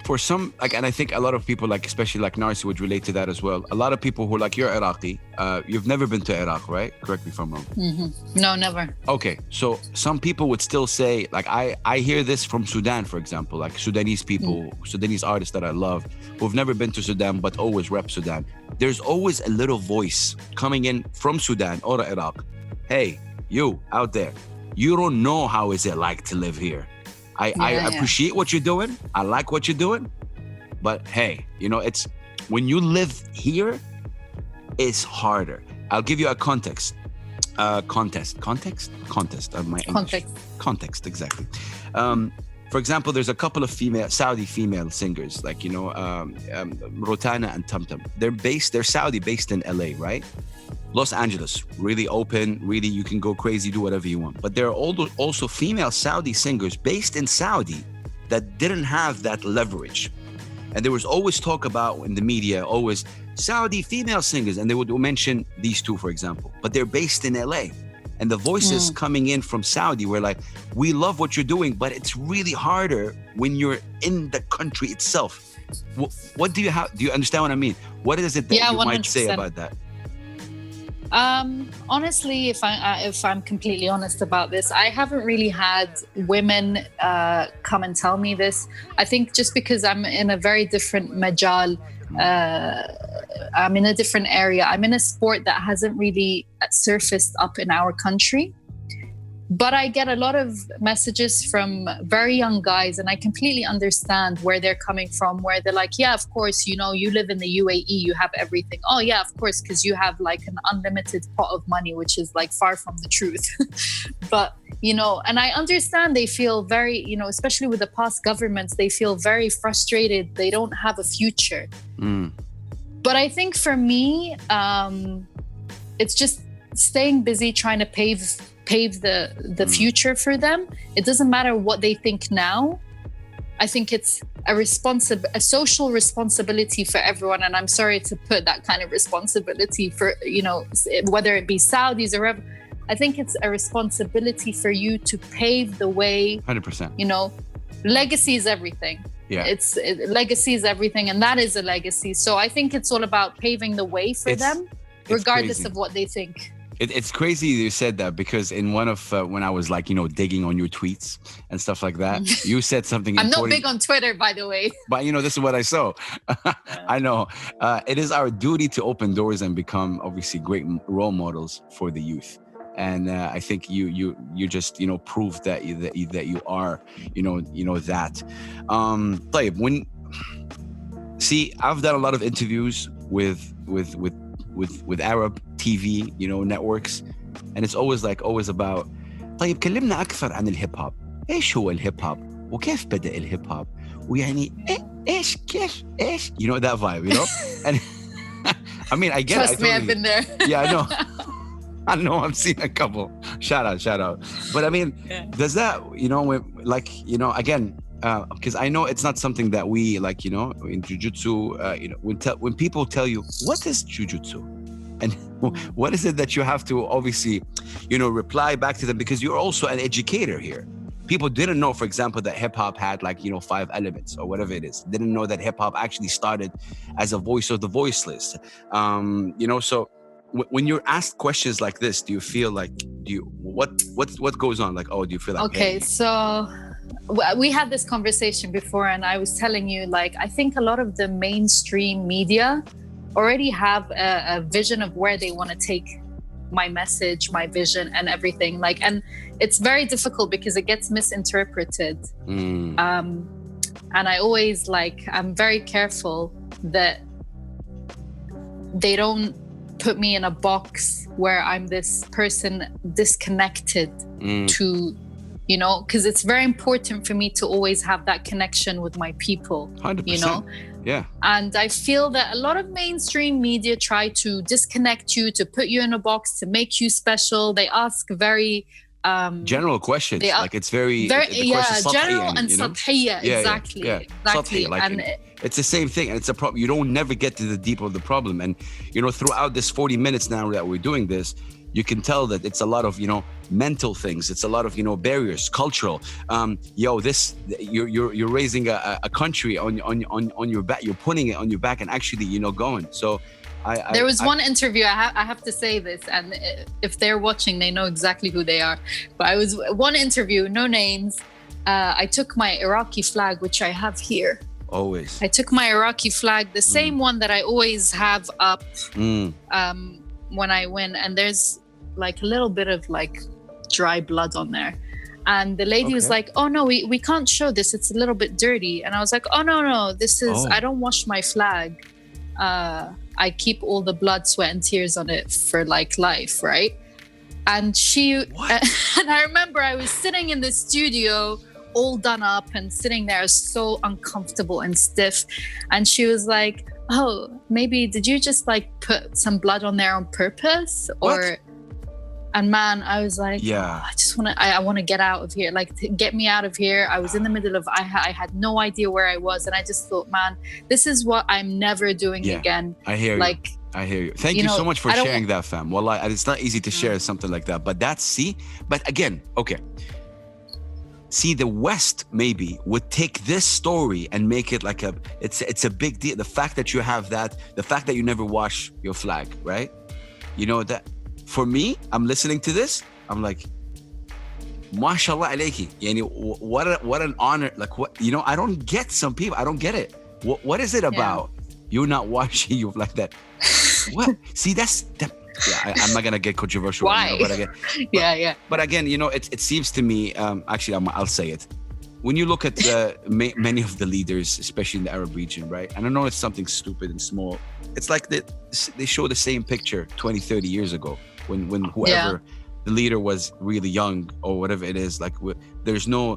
[SPEAKER 1] for some, like, and I think a lot of people, like, especially like Narsi would relate to that as well. A lot of people who are like, you're Iraqi, you've never been to Iraq, right? Correct me if I'm wrong.
[SPEAKER 2] Mm-hmm. No, never.
[SPEAKER 1] Okay, so some people would still say, like, I hear this from Sudan, for example, like Sudanese people, Sudanese artists that I love, who've never been to Sudan, but always rep Sudan. There's always a little voice coming in from Sudan or Iraq. Hey, you out there, you don't know how is it like to live here. I appreciate what you're doing. I like what you're doing. But hey, you know, it's when you live here, it's harder. I'll give you a context. Context of my English. Context, exactly. For example, there's a couple of Saudi female singers, like, you know, Rotana and Tumtum. They're Saudi, based in LA, right? Los Angeles, really open, really you can go crazy, do whatever you want. But there are also female Saudi singers based in Saudi that didn't have that leverage. And there was always talk about in the media, always Saudi female singers, and they would mention these two, for example. But they're based in LA. And the voices coming in from Saudi were like, we love what you're doing, but it's really harder when you're in the country itself. What do you have? Do you understand what I mean? What is it that you 100%. Might say about that?
[SPEAKER 2] Honestly, if I'm completely honest about this, I haven't really had women come and tell me this. I think just because I'm in a very different majal, I'm in a different area. I'm in a sport that hasn't really surfaced up in our country. But I get a lot of messages from very young guys, and I completely understand where they're coming from, where they're like, yeah, of course, you know, you live in the UAE, you have everything. Oh yeah, of course, because you have like an unlimited pot of money, which is like far from the truth. But, you know, and I understand they feel very, you know, especially with the past governments, they feel very frustrated. They don't have a future. But I think for me, it's just staying busy trying to pave the future for them. It doesn't matter what they think now. I think it's a social responsibility for everyone. And I'm sorry to put that kind of responsibility for, you know, whether it be Saudis or whatever. I think it's a responsibility for you to pave the way.
[SPEAKER 1] 100%.
[SPEAKER 2] You know, legacy is everything.
[SPEAKER 1] Yeah.
[SPEAKER 2] Legacy is everything. And that is a legacy. So I think it's all about paving the way for them, regardless of what they think.
[SPEAKER 1] It's crazy you said that, because in one of when I was like, you know, digging on your tweets and stuff like that, you said something
[SPEAKER 2] I'm
[SPEAKER 1] important.
[SPEAKER 2] not big on Twitter, by the way.
[SPEAKER 1] But, you know, this is what I saw. I know. It is our duty to open doors and become, obviously, great role models for the youth. And I think you just, you know, proved that you are, you know that. طيب, see, I've done a lot of interviews with Arab TV, you know, networks, and it's always about طيب كلمنا أكثر عن الهيب هوب. إيش هو الهيب هوب وكيف بدأ الهيب هوب ويعني إيش كيف إيش, you know, that vibe, you know. And I mean, I get
[SPEAKER 2] Trust
[SPEAKER 1] it.
[SPEAKER 2] Trust me, I've been there.
[SPEAKER 1] Yeah, I know, I've seen a couple. Shout out. But I mean, does that, you know, like, you know, again, because I know it's not something that we, like, you know, in Jiu-Jitsu, you know, when people tell you, what is Jiu-Jitsu? And what is it that you have to obviously, you know, reply back to them, because you're also an educator here. People didn't know, for example, that hip hop had, like, you know, 5 elements or whatever it is. Didn't know that hip hop actually started as a voice of the voiceless. You know, so when you're asked questions like this, do you feel like, what goes on? Like, oh, do you feel like,
[SPEAKER 2] okay,
[SPEAKER 1] hey.
[SPEAKER 2] So we had this conversation before, and I was telling you, like, I think a lot of the mainstream media already have a vision of where they want to take my message, my vision, and everything. Like, and it's very difficult because it gets misinterpreted. And I always, like, I'm very careful that they don't put me in a box where I'm this person disconnected to, you know, because it's very important for me to always have that connection with my people,
[SPEAKER 1] 100%.
[SPEAKER 2] you know?
[SPEAKER 1] Yeah.
[SPEAKER 2] And I feel that a lot of mainstream media try to disconnect you, to put you in a box, to make you special. They ask very
[SPEAKER 1] general questions. Like it's very
[SPEAKER 2] general and sathiyya. Exactly.
[SPEAKER 1] Sathiyya, like
[SPEAKER 2] and
[SPEAKER 1] it's the same thing, and it's a problem. You don't never get to the deep of the problem. And you know, throughout this 40 minutes now that we're doing this, you can tell that it's a lot of, you know, mental things. It's a lot of, you know, barriers, cultural. You're raising a country on your back. You're putting it on your back and actually, you know, going. So
[SPEAKER 2] there was one interview, I have to say this, and if they're watching, they know exactly who they are. But I was one interview, no names. I took my Iraqi flag, which I have here.
[SPEAKER 1] Always.
[SPEAKER 2] I took my Iraqi flag, the same one that I always have up when I win. And there's like a little bit of like dry blood on there. And the lady was like, oh no, we can't show this. It's a little bit dirty. And I was like, oh no, this is, I don't wash my flag. I keep all the blood, sweat, and tears on it for like life, right? And and I remember I was sitting in the studio all done up and sitting there so uncomfortable and stiff. And she was like, oh, maybe did you just like put some blood on there on purpose? Or and man, I was like, I want to get out of here. Like, get me out of here. I was in the middle of, I had no idea where I was. And I just thought, man, this is what I'm never doing again.
[SPEAKER 1] I hear you. I hear you. Thank you so much for sharing that, fam. Well, it's not easy to share something like that. But but again, see, the West maybe would take this story and make it like it's a big deal. The fact that you have that, the fact that you never wash your flag, right? You know that. For me, I'm listening to this. I'm like, mashallah alayki. Yani, what an honor. Like, what, you know, I don't get some people. I don't get it. What is it about you not washing you like that? What? See, I'm not gonna get controversial.
[SPEAKER 2] Why?
[SPEAKER 1] Right now, but again, you know, it seems to me. Actually, I'll say it. When you look at many of the leaders, especially in the Arab region, right? And I know it's something stupid and small. It's like they show the same picture 20, 30 years ago. When whoever the leader was really young or whatever it is, like there's no,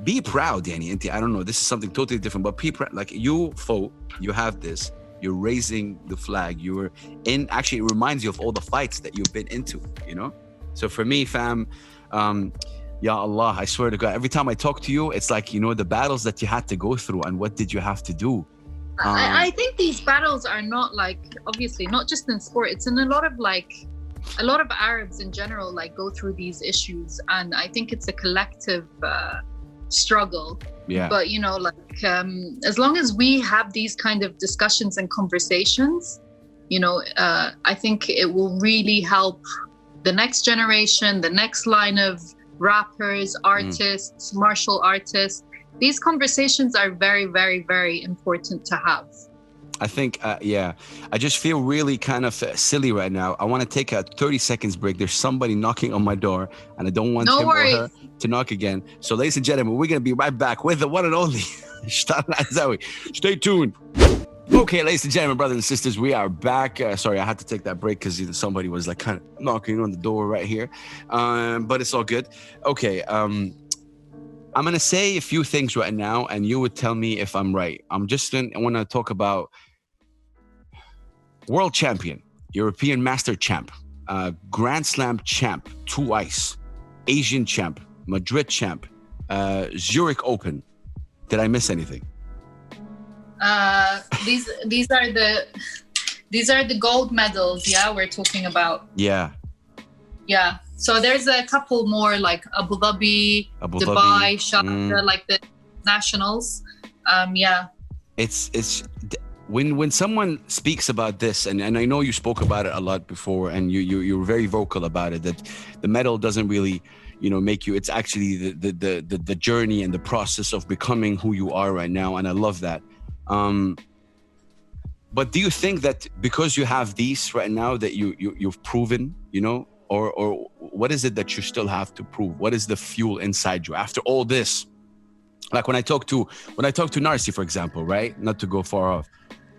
[SPEAKER 1] be proud, Danny. I don't know, this is something totally different, but be proud. Like you have this, you're raising the flag, you're in, actually it reminds you of all the fights that you've been into, you know? So for me, fam, Ya Allah, I swear to God, every time I talk to you, it's like, you know, the battles that you had to go through and what did you have to do?
[SPEAKER 2] I think these battles are not like, obviously not just in sport, it's in a lot of Arabs in general, like go through these issues. And I think it's a collective struggle. Yeah. But, you know, like as long as we have these kind of discussions and conversations, you know, I think it will really help the next generation, the next line of rappers, artists, martial artists. These conversations are very, very, very important to have.
[SPEAKER 1] I think, I just feel really kind of silly right now. I want to take a 30 seconds break. There's somebody knocking on my door and I don't want him or her to knock again. So ladies and gentlemen, we're going to be right back with the one and only Ishtar Azzawi. Stay tuned. Okay, ladies and gentlemen, brothers and sisters, we are back. Sorry, I had to take that break because somebody was like kind of knocking on the door right here. But it's all good. Okay, I'm going to say a few things right now and you would tell me if I'm right. I want to talk about World Champion, European Master Champ, Grand Slam Champ, twice, Asian Champ, Madrid Champ, Zurich Open. Did I miss anything?
[SPEAKER 2] These are the gold medals. Yeah, we're talking about.
[SPEAKER 1] Yeah.
[SPEAKER 2] So there's a couple more like Abu Dhabi, Dubai, Sharjah, like the nationals.
[SPEAKER 1] It's when someone speaks about this, and I know you spoke about it a lot before, and you were very vocal about it, that the medal doesn't really, make you. It's actually the journey and the process of becoming who you are right now, and I love that. But do you think that because you have these right now that you've proven, or what is it that you still have to prove? What is the fuel inside you after all this? Like when I talk to Narsi, for example, right? Not to go far off,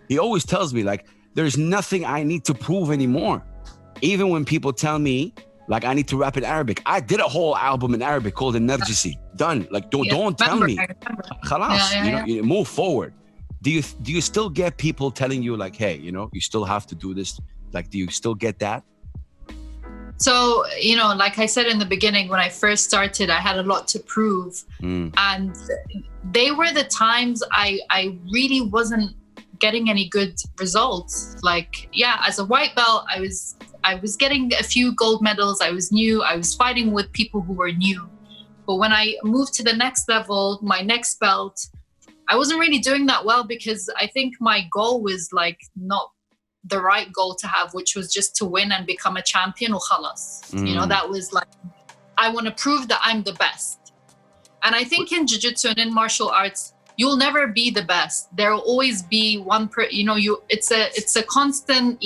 [SPEAKER 1] he always tells me like, there's nothing I need to prove anymore. Even when people tell me like I need to rap in Arabic, I did a whole album in Arabic called Enerjisi. Done. Like don't tell me. Khalas, you move forward. Do you still get people telling you like, hey, you still have to do this? Like, do you still get that?
[SPEAKER 2] So, like I said in the beginning, when I first started, I had a lot to prove. And they were the times I really wasn't getting any good results. Like, as a white belt, I was getting a few gold medals. I was new. I was fighting with people who were new. But when I moved to the next level, my next belt, I wasn't really doing that well because I think my goal was like not the right goal to have, which was just to win and become a champion or khalas. That was like, I want to prove that I'm the best. And I think in jiu-jitsu and in martial arts, you'll never be the best. There will always be one it's a constant,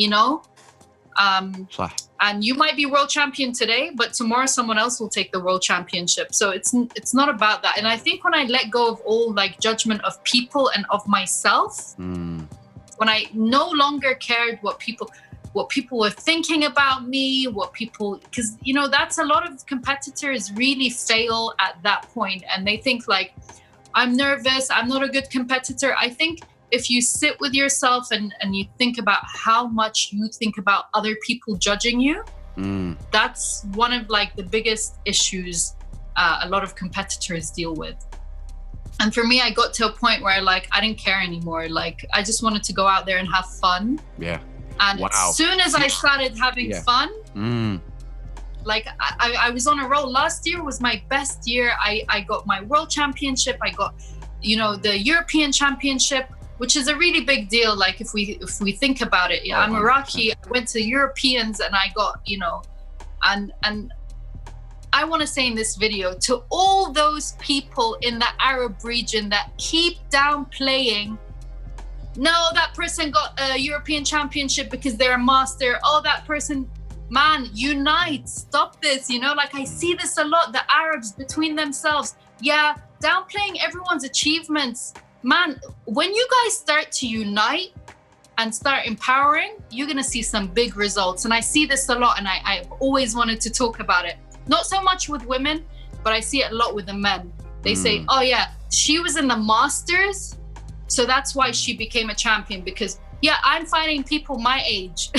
[SPEAKER 2] and you might be world champion today, but tomorrow someone else will take the world championship. So it's not about that. And I think when I let go of all like judgment of people and of myself, when I no longer cared what people were thinking about me, because that's a lot of competitors really fail at that point, and they think like, I'm nervous, I'm not a good competitor. I think if you sit with yourself and you think about how much you think about other people judging you, that's one of like the biggest issues a lot of competitors deal with. And for me, I got to a point where I didn't care anymore. Like, I just wanted to go out there and have fun. Yeah. And as soon as I started having fun, like I was on a roll. Last year was my best year. I got my world championship. I got, the European championship, which is a really big deal. Like if we think about it, I'm Iraqi. I went to Europeans and I got, and I want to say in this video to all those people in the Arab region that keep downplaying, no, that person got a European championship because they're a master. Oh, that person, man, unite, stop this. Like I see this a lot, the Arabs between themselves. Yeah, downplaying everyone's achievements. Man, when you guys start to unite and start empowering, you're going to see some big results. And I see this a lot, and I've always wanted to talk about it. Not so much with women, but I see it a lot with the men. They say, oh yeah, she was in the Masters, so that's why she became a champion. Because I'm fighting people my age,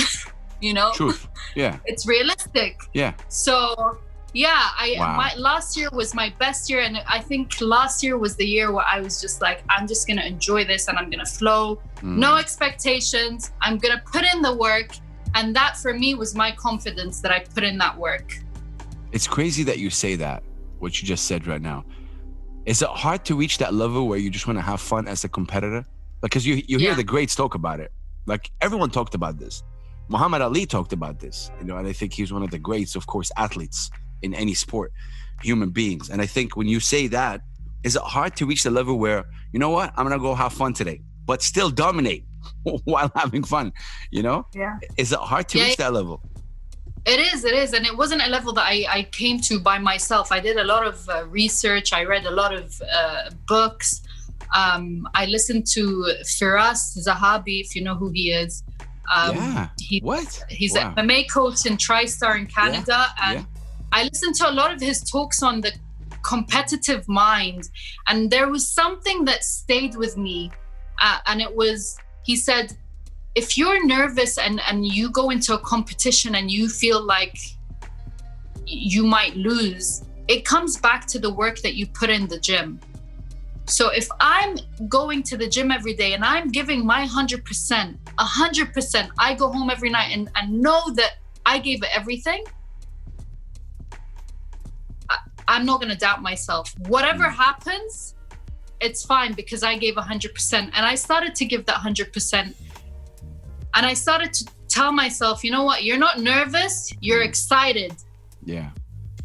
[SPEAKER 2] Truth. Yeah. It's realistic. Yeah. So my last year was my best year, and I think last year was the year where I was just like, I'm just gonna enjoy this and I'm gonna flow. No expectations. I'm gonna put in the work, and that for me was my confidence that I put in that work.
[SPEAKER 1] It's crazy that you say that, what you just said right now. Is it hard to reach that level where you just want to have fun as a competitor? Because you hear the greats talk about it. Like everyone talked about this. Muhammad Ali talked about this, and I think he's one of the greats, of course, athletes in any sport, human beings. And I think when you say that, is it hard to reach the level where, you know what, I'm going to go have fun today, but still dominate while having fun, Yeah. Is it hard to reach that level?
[SPEAKER 2] It is. And it wasn't a level that I came to by myself. I did a lot of research. I read a lot of books. I listened to Firas Zahabi, if you know who he is. He's an MMA coach in TriStar in Canada. And I listened to a lot of his talks on the competitive mind. And there was something that stayed with me. And it was, he said, if you're nervous and you go into a competition and you feel like you might lose, it comes back to the work that you put in the gym. So if I'm going to the gym every day and I'm giving my 100%, I go home every night and know that I gave it everything, I'm not going to doubt myself. Whatever happens, it's fine because I gave 100%. And I started to give that 100%. And I started to tell myself, you know what? You're not nervous. You're excited.
[SPEAKER 1] Yeah.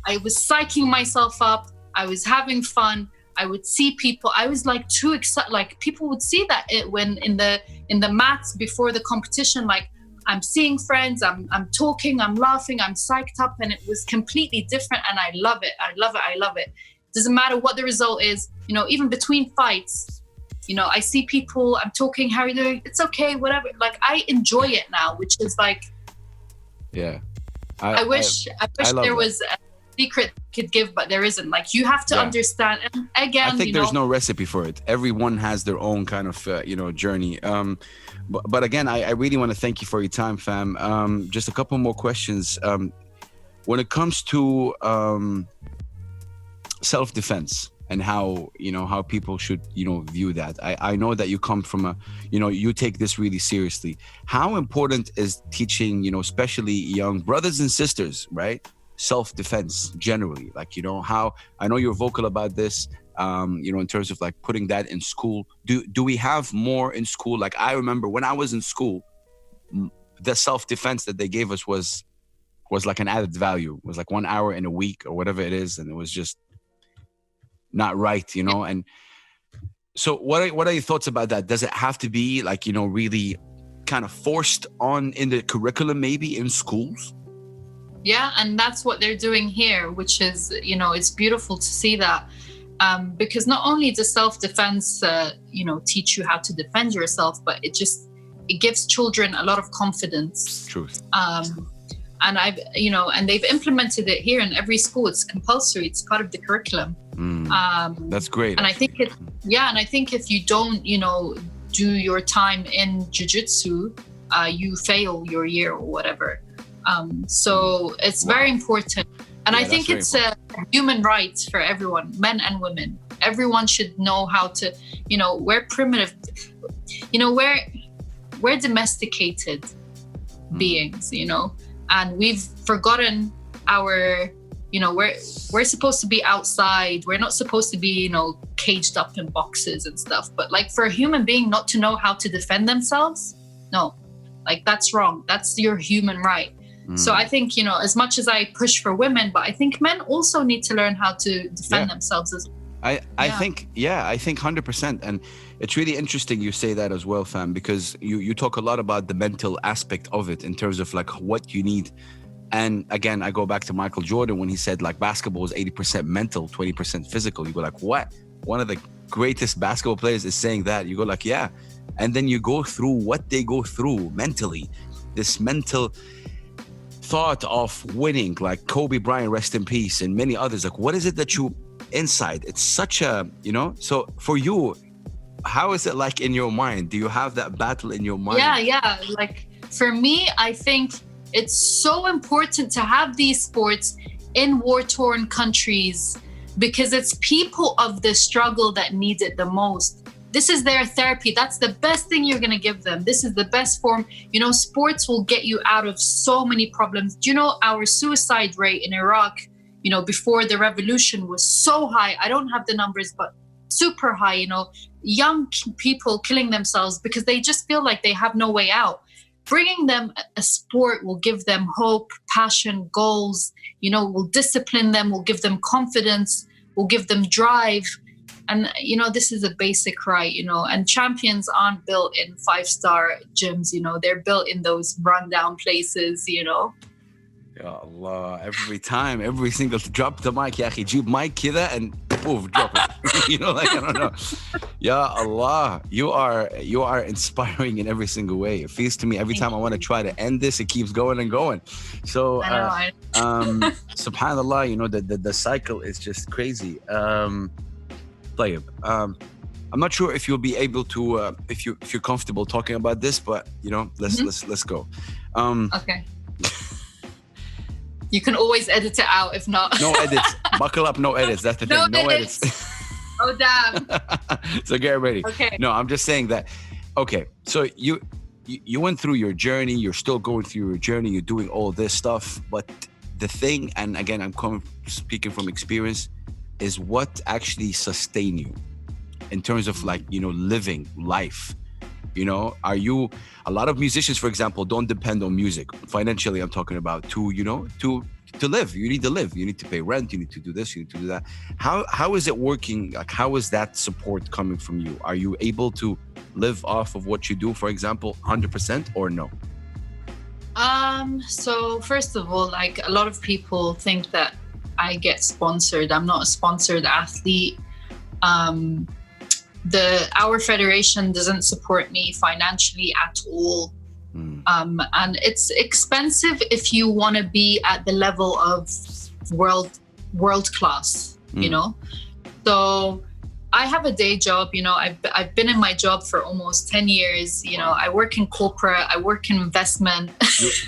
[SPEAKER 2] I was psyching myself up. I was having fun. I would see people. I was like too excited. Like people would see that when in the mats before the competition, like I'm seeing friends, I'm talking, I'm laughing, I'm psyched up, and it was completely different. And I love it. I love it. I love it. Doesn't matter what the result is. You know, even between fights, you know, I see people, I'm talking, how are you doing? It's okay, whatever. Like I enjoy it now, which is like,
[SPEAKER 1] yeah.
[SPEAKER 2] I wish there was a secret could give, but there isn't. Like you have to understand. And again,
[SPEAKER 1] I think there's no recipe for it. Everyone has their own kind of journey. But again, I really want to thank you for your time, fam. Just a couple more questions. When it comes to self-defense and how people should view that, I know that you come from you take this really seriously. How important is teaching especially young brothers and sisters, right, self-defense generally? Like how I know you're vocal about this, in terms of like putting that in school. Do we have more in school? Like I remember when I was in school, the self-defense that they gave us was like an added value. It was like 1 hour in a week or whatever it is, and it was just not right, And so what are your thoughts about that? Does it have to be like really kind of forced on in the curriculum, maybe in schools?
[SPEAKER 2] Yeah, and that's what they're doing here, which is it's beautiful to see that, because not only does self-defense teach you how to defend yourself, but it gives children a lot of confidence.
[SPEAKER 1] Truth.
[SPEAKER 2] And and they've implemented it here in every school. It's compulsory. It's part of the curriculum.
[SPEAKER 1] That's great.
[SPEAKER 2] And I think if you don't, do your time in jiu-jitsu, you fail your year or whatever. So it's very important. And I think it's a human right for everyone, men and women. Everyone should know how to, we're primitive, we're domesticated beings, and we've forgotten our, we're supposed to be outside. We're not supposed to be, caged up in boxes and stuff. But like for a human being not to know how to defend themselves, no, like that's wrong. That's your human right. So I think, as much as I push for women, but I think men also need to learn how to defend themselves as well.
[SPEAKER 1] I think 100%. And it's really interesting you say that as well, fam, because you talk a lot about the mental aspect of it in terms of like what you need. And again, I go back to Michael Jordan when he said like basketball is 80% mental, 20% physical. You go like, what? One of the greatest basketball players is saying that. You go like, yeah. And then you go through what they go through mentally, this mental thought of winning, like Kobe Bryant, rest in peace, and many others. Like, what is it that you inside? It's such a, so for you, how is it like in your mind? Do you have that battle in your mind?
[SPEAKER 2] Yeah. Like for me, I think it's so important to have these sports in war-torn countries because it's people of the struggle that need it the most. This is their therapy. That's the best thing you're going to give them. This is the best form. Sports will get you out of so many problems. Do you know our suicide rate in Iraq, before the revolution was so high? I don't have the numbers, but super high, young people killing themselves because they just feel like they have no way out. Bringing them a sport will give them hope, passion, goals, will discipline them, will give them confidence, will give them drive. And, this is a basic right, and champions aren't built in 5-star gyms, they're built in those rundown places, Ya
[SPEAKER 1] Allah, every single drop the mic, ya akhi, jeep mic kida and move, drop it. I don't know. Ya Allah, you are inspiring in every single way. It feels to me every time I want to try to end this, it keeps going and going. So, subhanallah, the cycle is just crazy. Tayyib. I'm not sure if you'll be able to, if you're comfortable talking about this, but let's go.
[SPEAKER 2] Okay. You can always edit it out if not.
[SPEAKER 1] No edits. Buckle up, no edits. That's the thing. No edits.
[SPEAKER 2] Oh damn.
[SPEAKER 1] So get ready.
[SPEAKER 2] Okay.
[SPEAKER 1] No, I'm just saying that. Okay, so you went through your journey. You're still going through your journey. You're doing all this stuff, but the thing, and again, I'm speaking from experience, is what actually sustain you in terms of like living life. You know, a lot of musicians, for example, don't depend on music. Financially, I'm talking about to live. You need to live. You need to pay rent. You need to do this. You need to do that. How is it working? Like, how is that support coming from you? Are you able to live off of what you do, for example, 100% or no?
[SPEAKER 2] So first of all, like, a lot of people think that I get sponsored. I'm not a sponsored athlete. Our federation doesn't support me financially at all. And it's expensive if you want to be at the level of world class, you know. So I have a day job, you know. I've been in my job for almost 10 years. You know, I work in corporate, I work in investment.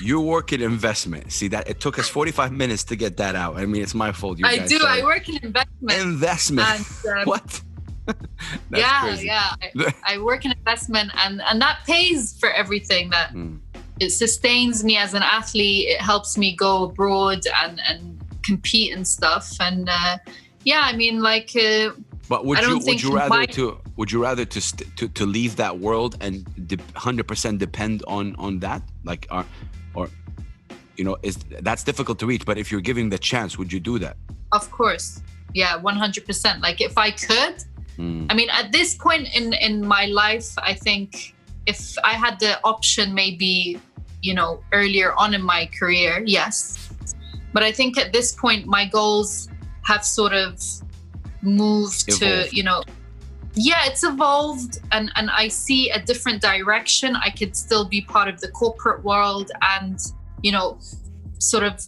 [SPEAKER 1] You work in investment. See, that it took us 45 minutes to get that out. I mean, it's my fault. You
[SPEAKER 2] I
[SPEAKER 1] guys
[SPEAKER 2] do.
[SPEAKER 1] started.
[SPEAKER 2] I work in investment.
[SPEAKER 1] Investment.
[SPEAKER 2] And,
[SPEAKER 1] what?
[SPEAKER 2] Crazy. I work in investment, and that pays for everything. That it sustains me as an athlete. It helps me go abroad and compete and stuff. And I mean, like.
[SPEAKER 1] But would you rather to leave that world and 100% depend on that, like, or you know, that's difficult to reach? But if you're giving the chance, would you do that?
[SPEAKER 2] Of course, yeah, 100%. Like, if I could, I mean, at this point in my life, I think if I had the option, maybe, you know, earlier on in my career, yes. But I think at this point, my goals have sort of moved to, you know, it's evolved, and I see a different direction. I could still be part of the corporate world and, you know, sort of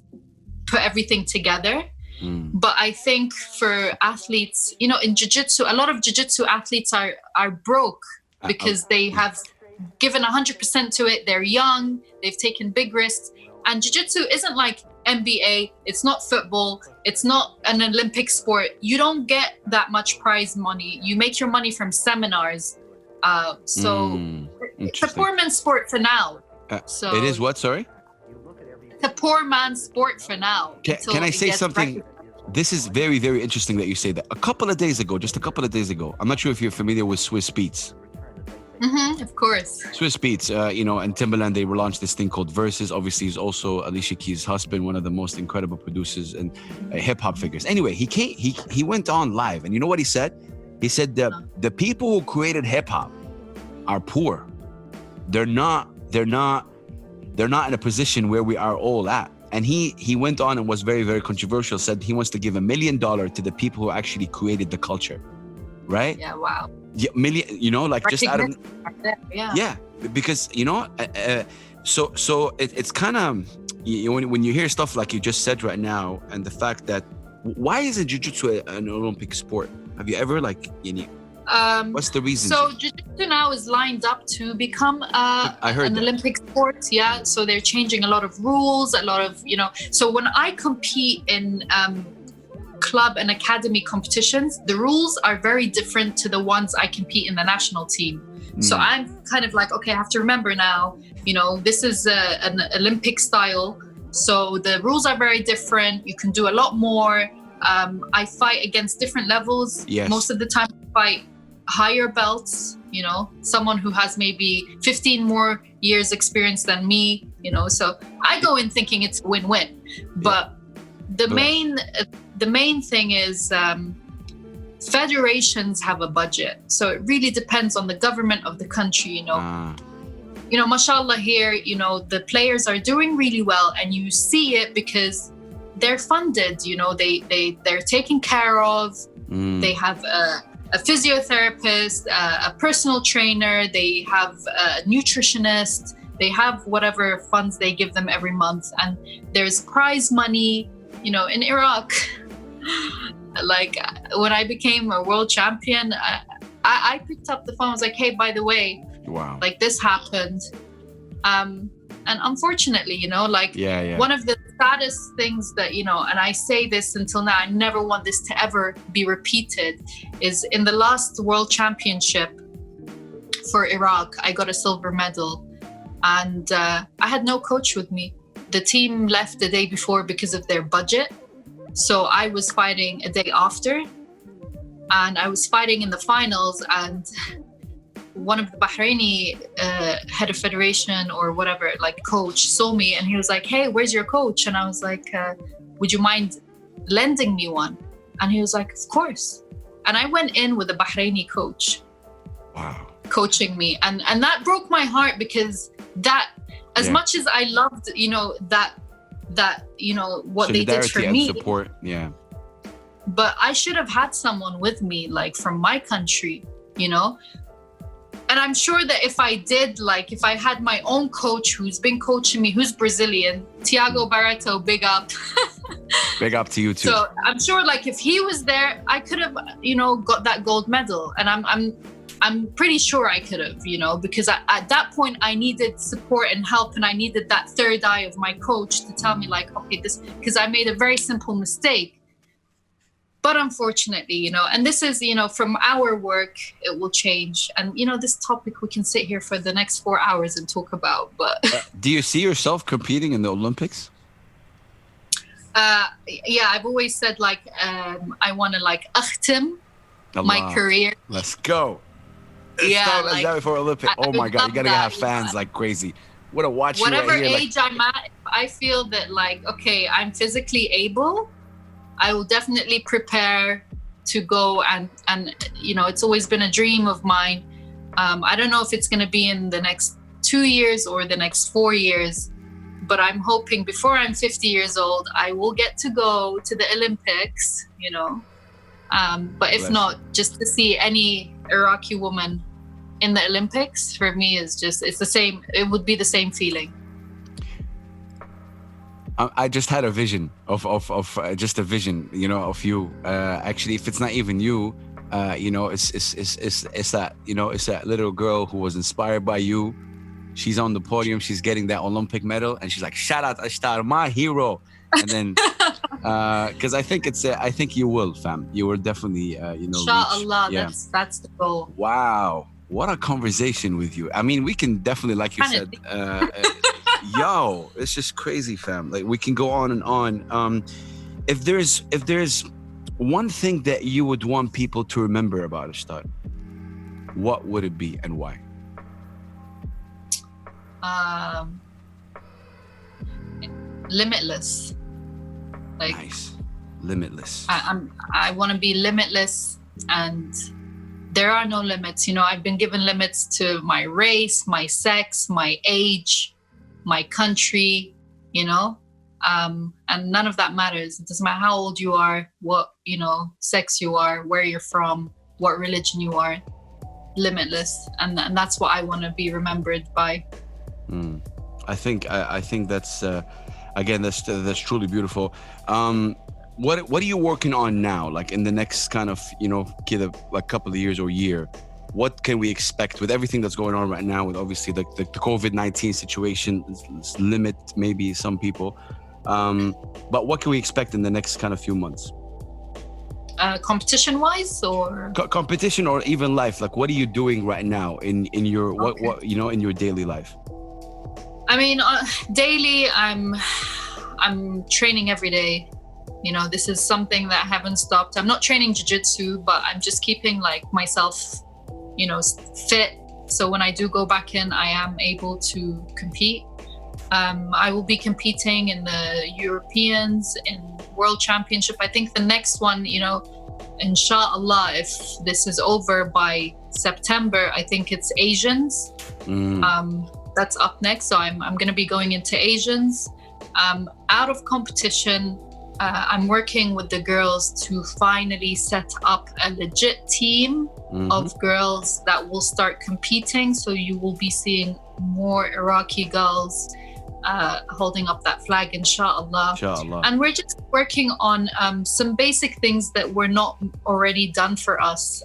[SPEAKER 2] put everything together. But I think for athletes, you know, in jiu-jitsu, a lot of jiu-jitsu athletes are broke because they have given 100% to it. They're young, they've taken big risks, and jiu-jitsu isn't like NBA, it's not football, it's not an Olympic sport. You don't get that much prize money. You make your money from seminars. So it's a poor man's sport for now. So
[SPEAKER 1] it is what, sorry?
[SPEAKER 2] It's a poor man's sport for now.
[SPEAKER 1] Can I say something? This is very, very interesting that you say that. Just a couple of days ago, I'm not sure if you're familiar with Swiss Beats.
[SPEAKER 2] Of course.
[SPEAKER 1] Swiss Beats, you know, and Timbaland, they relaunched this thing called Versus. Obviously, he's also Alicia Keys' husband, one of the most incredible producers and hip hop figures. Anyway, he went on live, and you know what he said? He said that the people who created hip hop are poor. They're not in a position where we are all at. And he went on and was very, very controversial. Said he wants to give $1 million to the people who actually created the culture, right?
[SPEAKER 2] Yeah, wow.
[SPEAKER 1] Yeah, million, you know, like just out of because, you know, so it's kind of, you know, when you hear stuff like you just said right now, and the fact that why isn't jiu-jitsu an Olympic sport? Have you ever, like, you know, what's the reason?
[SPEAKER 2] So jiu-jitsu now is lined up to become an Olympic sport. Yeah, so they're changing a lot of rules, a lot of, you know. So when I compete in club and academy competitions, the rules are very different to the ones I compete in the national team. So I'm kind of like, okay, I have to remember now, you know, this is an Olympic style. So the rules are very different. You can do a lot more. I fight against different levels.
[SPEAKER 1] Yes.
[SPEAKER 2] Most of the time I fight higher belts, you know, someone who has maybe 15 more years experience than me, you know, so I go in thinking it's win-win. But the main thing is federations have a budget, so it really depends on the government of the country, you know. You know, mashallah, here, you know, the players are doing really well, and you see it because they're funded, you know, they're taken care of. They have a physiotherapist, a personal trainer, they have a nutritionist, they have whatever funds they give them every month, and there's prize money. You know, in Iraq, like when I became a world champion, I picked up the phone. I was like, hey, by the way,
[SPEAKER 1] wow,
[SPEAKER 2] like this happened. And unfortunately, you know, like one of the saddest things that, you know, and I say this until now, I never want this to ever be repeated, is in the last world championship for Iraq, I got a silver medal, and I had no coach with me. The team left the day before because of their budget. So I was fighting a day after, and I was fighting in the finals, and one of the Bahraini head of federation or whatever, like coach, saw me and he was like, hey, where's your coach? And I was like, would you mind lending me one? And he was like, of course. And I went in with a Bahraini coach.
[SPEAKER 1] Wow.
[SPEAKER 2] Coaching me. And that broke my heart, because that, as much as I loved, you know, that, you know, what they did for me.
[SPEAKER 1] Support. Yeah.
[SPEAKER 2] But I should have had someone with me, like from my country, you know? And I'm sure that if I did, like, if I had my own coach who's been coaching me, who's Brazilian, Tiago Barreto, big up.
[SPEAKER 1] Big up to you too.
[SPEAKER 2] So I'm sure, like, if he was there, I could have, you know, got that gold medal. And I'm pretty sure I could have, you know, because at that point I needed support and help, and I needed that third eye of my coach to tell me, like, okay, this, because I made a very simple mistake. But unfortunately, you know, and this is, you know, from our work, it will change. And, you know, this topic we can sit here for the next 4 hours and talk about. But
[SPEAKER 1] do you see yourself competing in the Olympics?
[SPEAKER 2] Yeah, I've always said, like, I want to, like, akhtim my career.
[SPEAKER 1] Let's go.
[SPEAKER 2] Yeah,
[SPEAKER 1] Ishtar Azzawi for Olympic. Oh my God, you're gonna have fans like crazy. What a watch.
[SPEAKER 2] Whatever
[SPEAKER 1] right here,
[SPEAKER 2] age I'm at, I feel that, like, okay, I'm physically able. I will definitely prepare to go and you know, it's always been a dream of mine. I don't know if it's going to be in the next 2 years or the next 4 years, but I'm hoping before I'm 50 years old, I will get to go to the Olympics, you know. But if not, just to see any Iraqi woman in the Olympics, for me, is just, it's the same. It would be the same feeling.
[SPEAKER 1] I just had a vision of just a vision, you know, of you. Actually, if it's not even you, you know, it's that, you know, it's that little girl who was inspired by you. She's on the podium, she's getting that Olympic medal, and she's like, "Shout out Ishtar, my hero!" And then, because I think you will, fam. You will definitely, you know.
[SPEAKER 2] Inshallah, that's the goal.
[SPEAKER 1] Wow, what a conversation with you. I mean, we can definitely, like you said. Yo, it's just crazy, fam. Like, we can go on and on. If there's one thing that you would want people to remember about Ishtar, what would it be and why?
[SPEAKER 2] Limitless. Like,
[SPEAKER 1] nice. Limitless.
[SPEAKER 2] I want to be limitless, and there are no limits. You know, I've been given limits to my race, my sex, my age, my country, you know, and none of that matters. It doesn't matter how old you are, what, you know, sex you are, where you're from, what religion you are. Limitless, and that's what I want to be remembered by.
[SPEAKER 1] I think that's again, that's truly beautiful. What are you working on now? Like, in the next kind of, you know, like couple of years or year? What can we expect with everything that's going on right now, with obviously the COVID-19 situation limit maybe some people, but what can we expect in the next kind of few months?
[SPEAKER 2] Competition wise, or
[SPEAKER 1] competition, or even life? Like, what are you doing right now in your what you know, in your daily life?
[SPEAKER 2] I mean, daily I'm training every day. You know, this is something that I haven't stopped. I'm not training jiu-jitsu, but I'm just keeping, like, myself, you know, fit. So when I do go back in, I am able to compete. I will be competing in the Europeans, in World Championship. I think the next one, you know, inshallah, if this is over by September, I think it's Asians. That's up next. So I'm going to be going into Asians. Out of competition, I'm working with the girls to finally set up a legit team of girls that will start competing. So you will be seeing more Iraqi girls holding up that flag, inshallah. And we're just working on some basic things that were not already done for us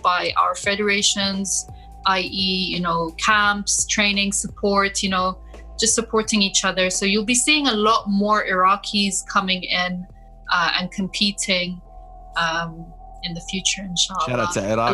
[SPEAKER 2] by our federations, i.e., you know, camps, training, support, you know, just supporting each other. So you'll be seeing a lot more Iraqis coming in and competing in the future, inshallah.
[SPEAKER 1] Shout out to Iraq.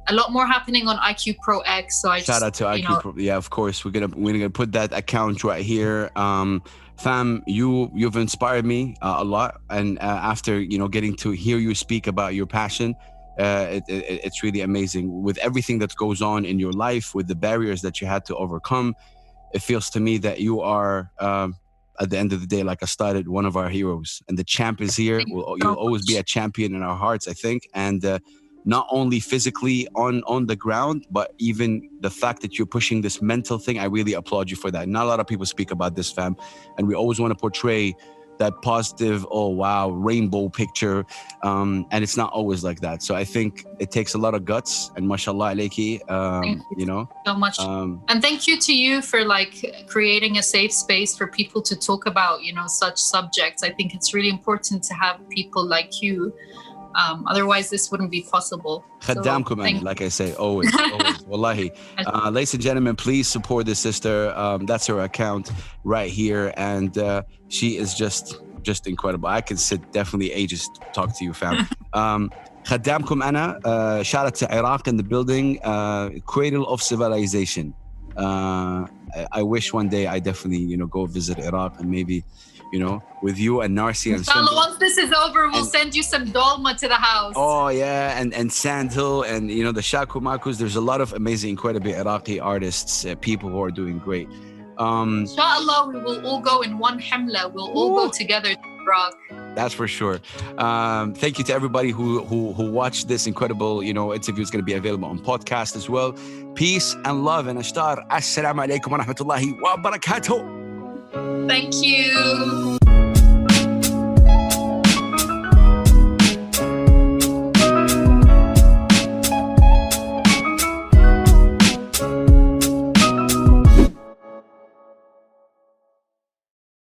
[SPEAKER 2] A lot more happening on IQ Pro X. So
[SPEAKER 1] shout out to IQ Pro. Yeah, of course. We're gonna put that account right here. Fam, you've inspired me a lot, and after, you know, getting to hear you speak about your passion It's really amazing with everything that goes on in your life, with the barriers that you had to overcome. It feels to me that you are, at the end of the day, like I started, one of our heroes. And the champ is here. You'll always be a champion in our hearts, I think. And not only physically on the ground, but even the fact that you're pushing this mental thing, I really applaud you for that. Not a lot of people speak about this, fam. And we always want to portray that positive, oh wow, rainbow picture, and it's not always like that. So I think it takes a lot of guts, and mashallah alayki, you know,
[SPEAKER 2] so much. And thank you to you for like creating a safe space for people to talk about, you know, such subjects. I think it's really important to have people like you. Otherwise this wouldn't be possible.
[SPEAKER 1] Khaddamkum, like I say, always, wallahi. Ladies and gentlemen, please support this sister. That's her account right here, and she is just incredible. I could sit definitely ages to talk to you, fam. Khaddamkum ana, shout out to Iraq in the building, cradle of civilization. I wish one day I definitely, you know, go visit Iraq, and maybe, you know, with you and Narsi and
[SPEAKER 2] Inshallah, once this is over, we'll send you some dolma to the house.
[SPEAKER 1] Oh yeah, and Sandhill, and you know, the Shakumakus. There's a lot of amazing, incredible Iraqi artists, people who are doing great.
[SPEAKER 2] Inshallah, we will all go in one hamla. We'll all go together to Iraq.
[SPEAKER 1] That's for sure. Thank you to everybody who watched this incredible, you know, interview. Is going to be available on podcast as well. Peace and love, and Ishtar. Assalamu alaikum wa rahmatullahi wa barakatuh.
[SPEAKER 2] Thank you.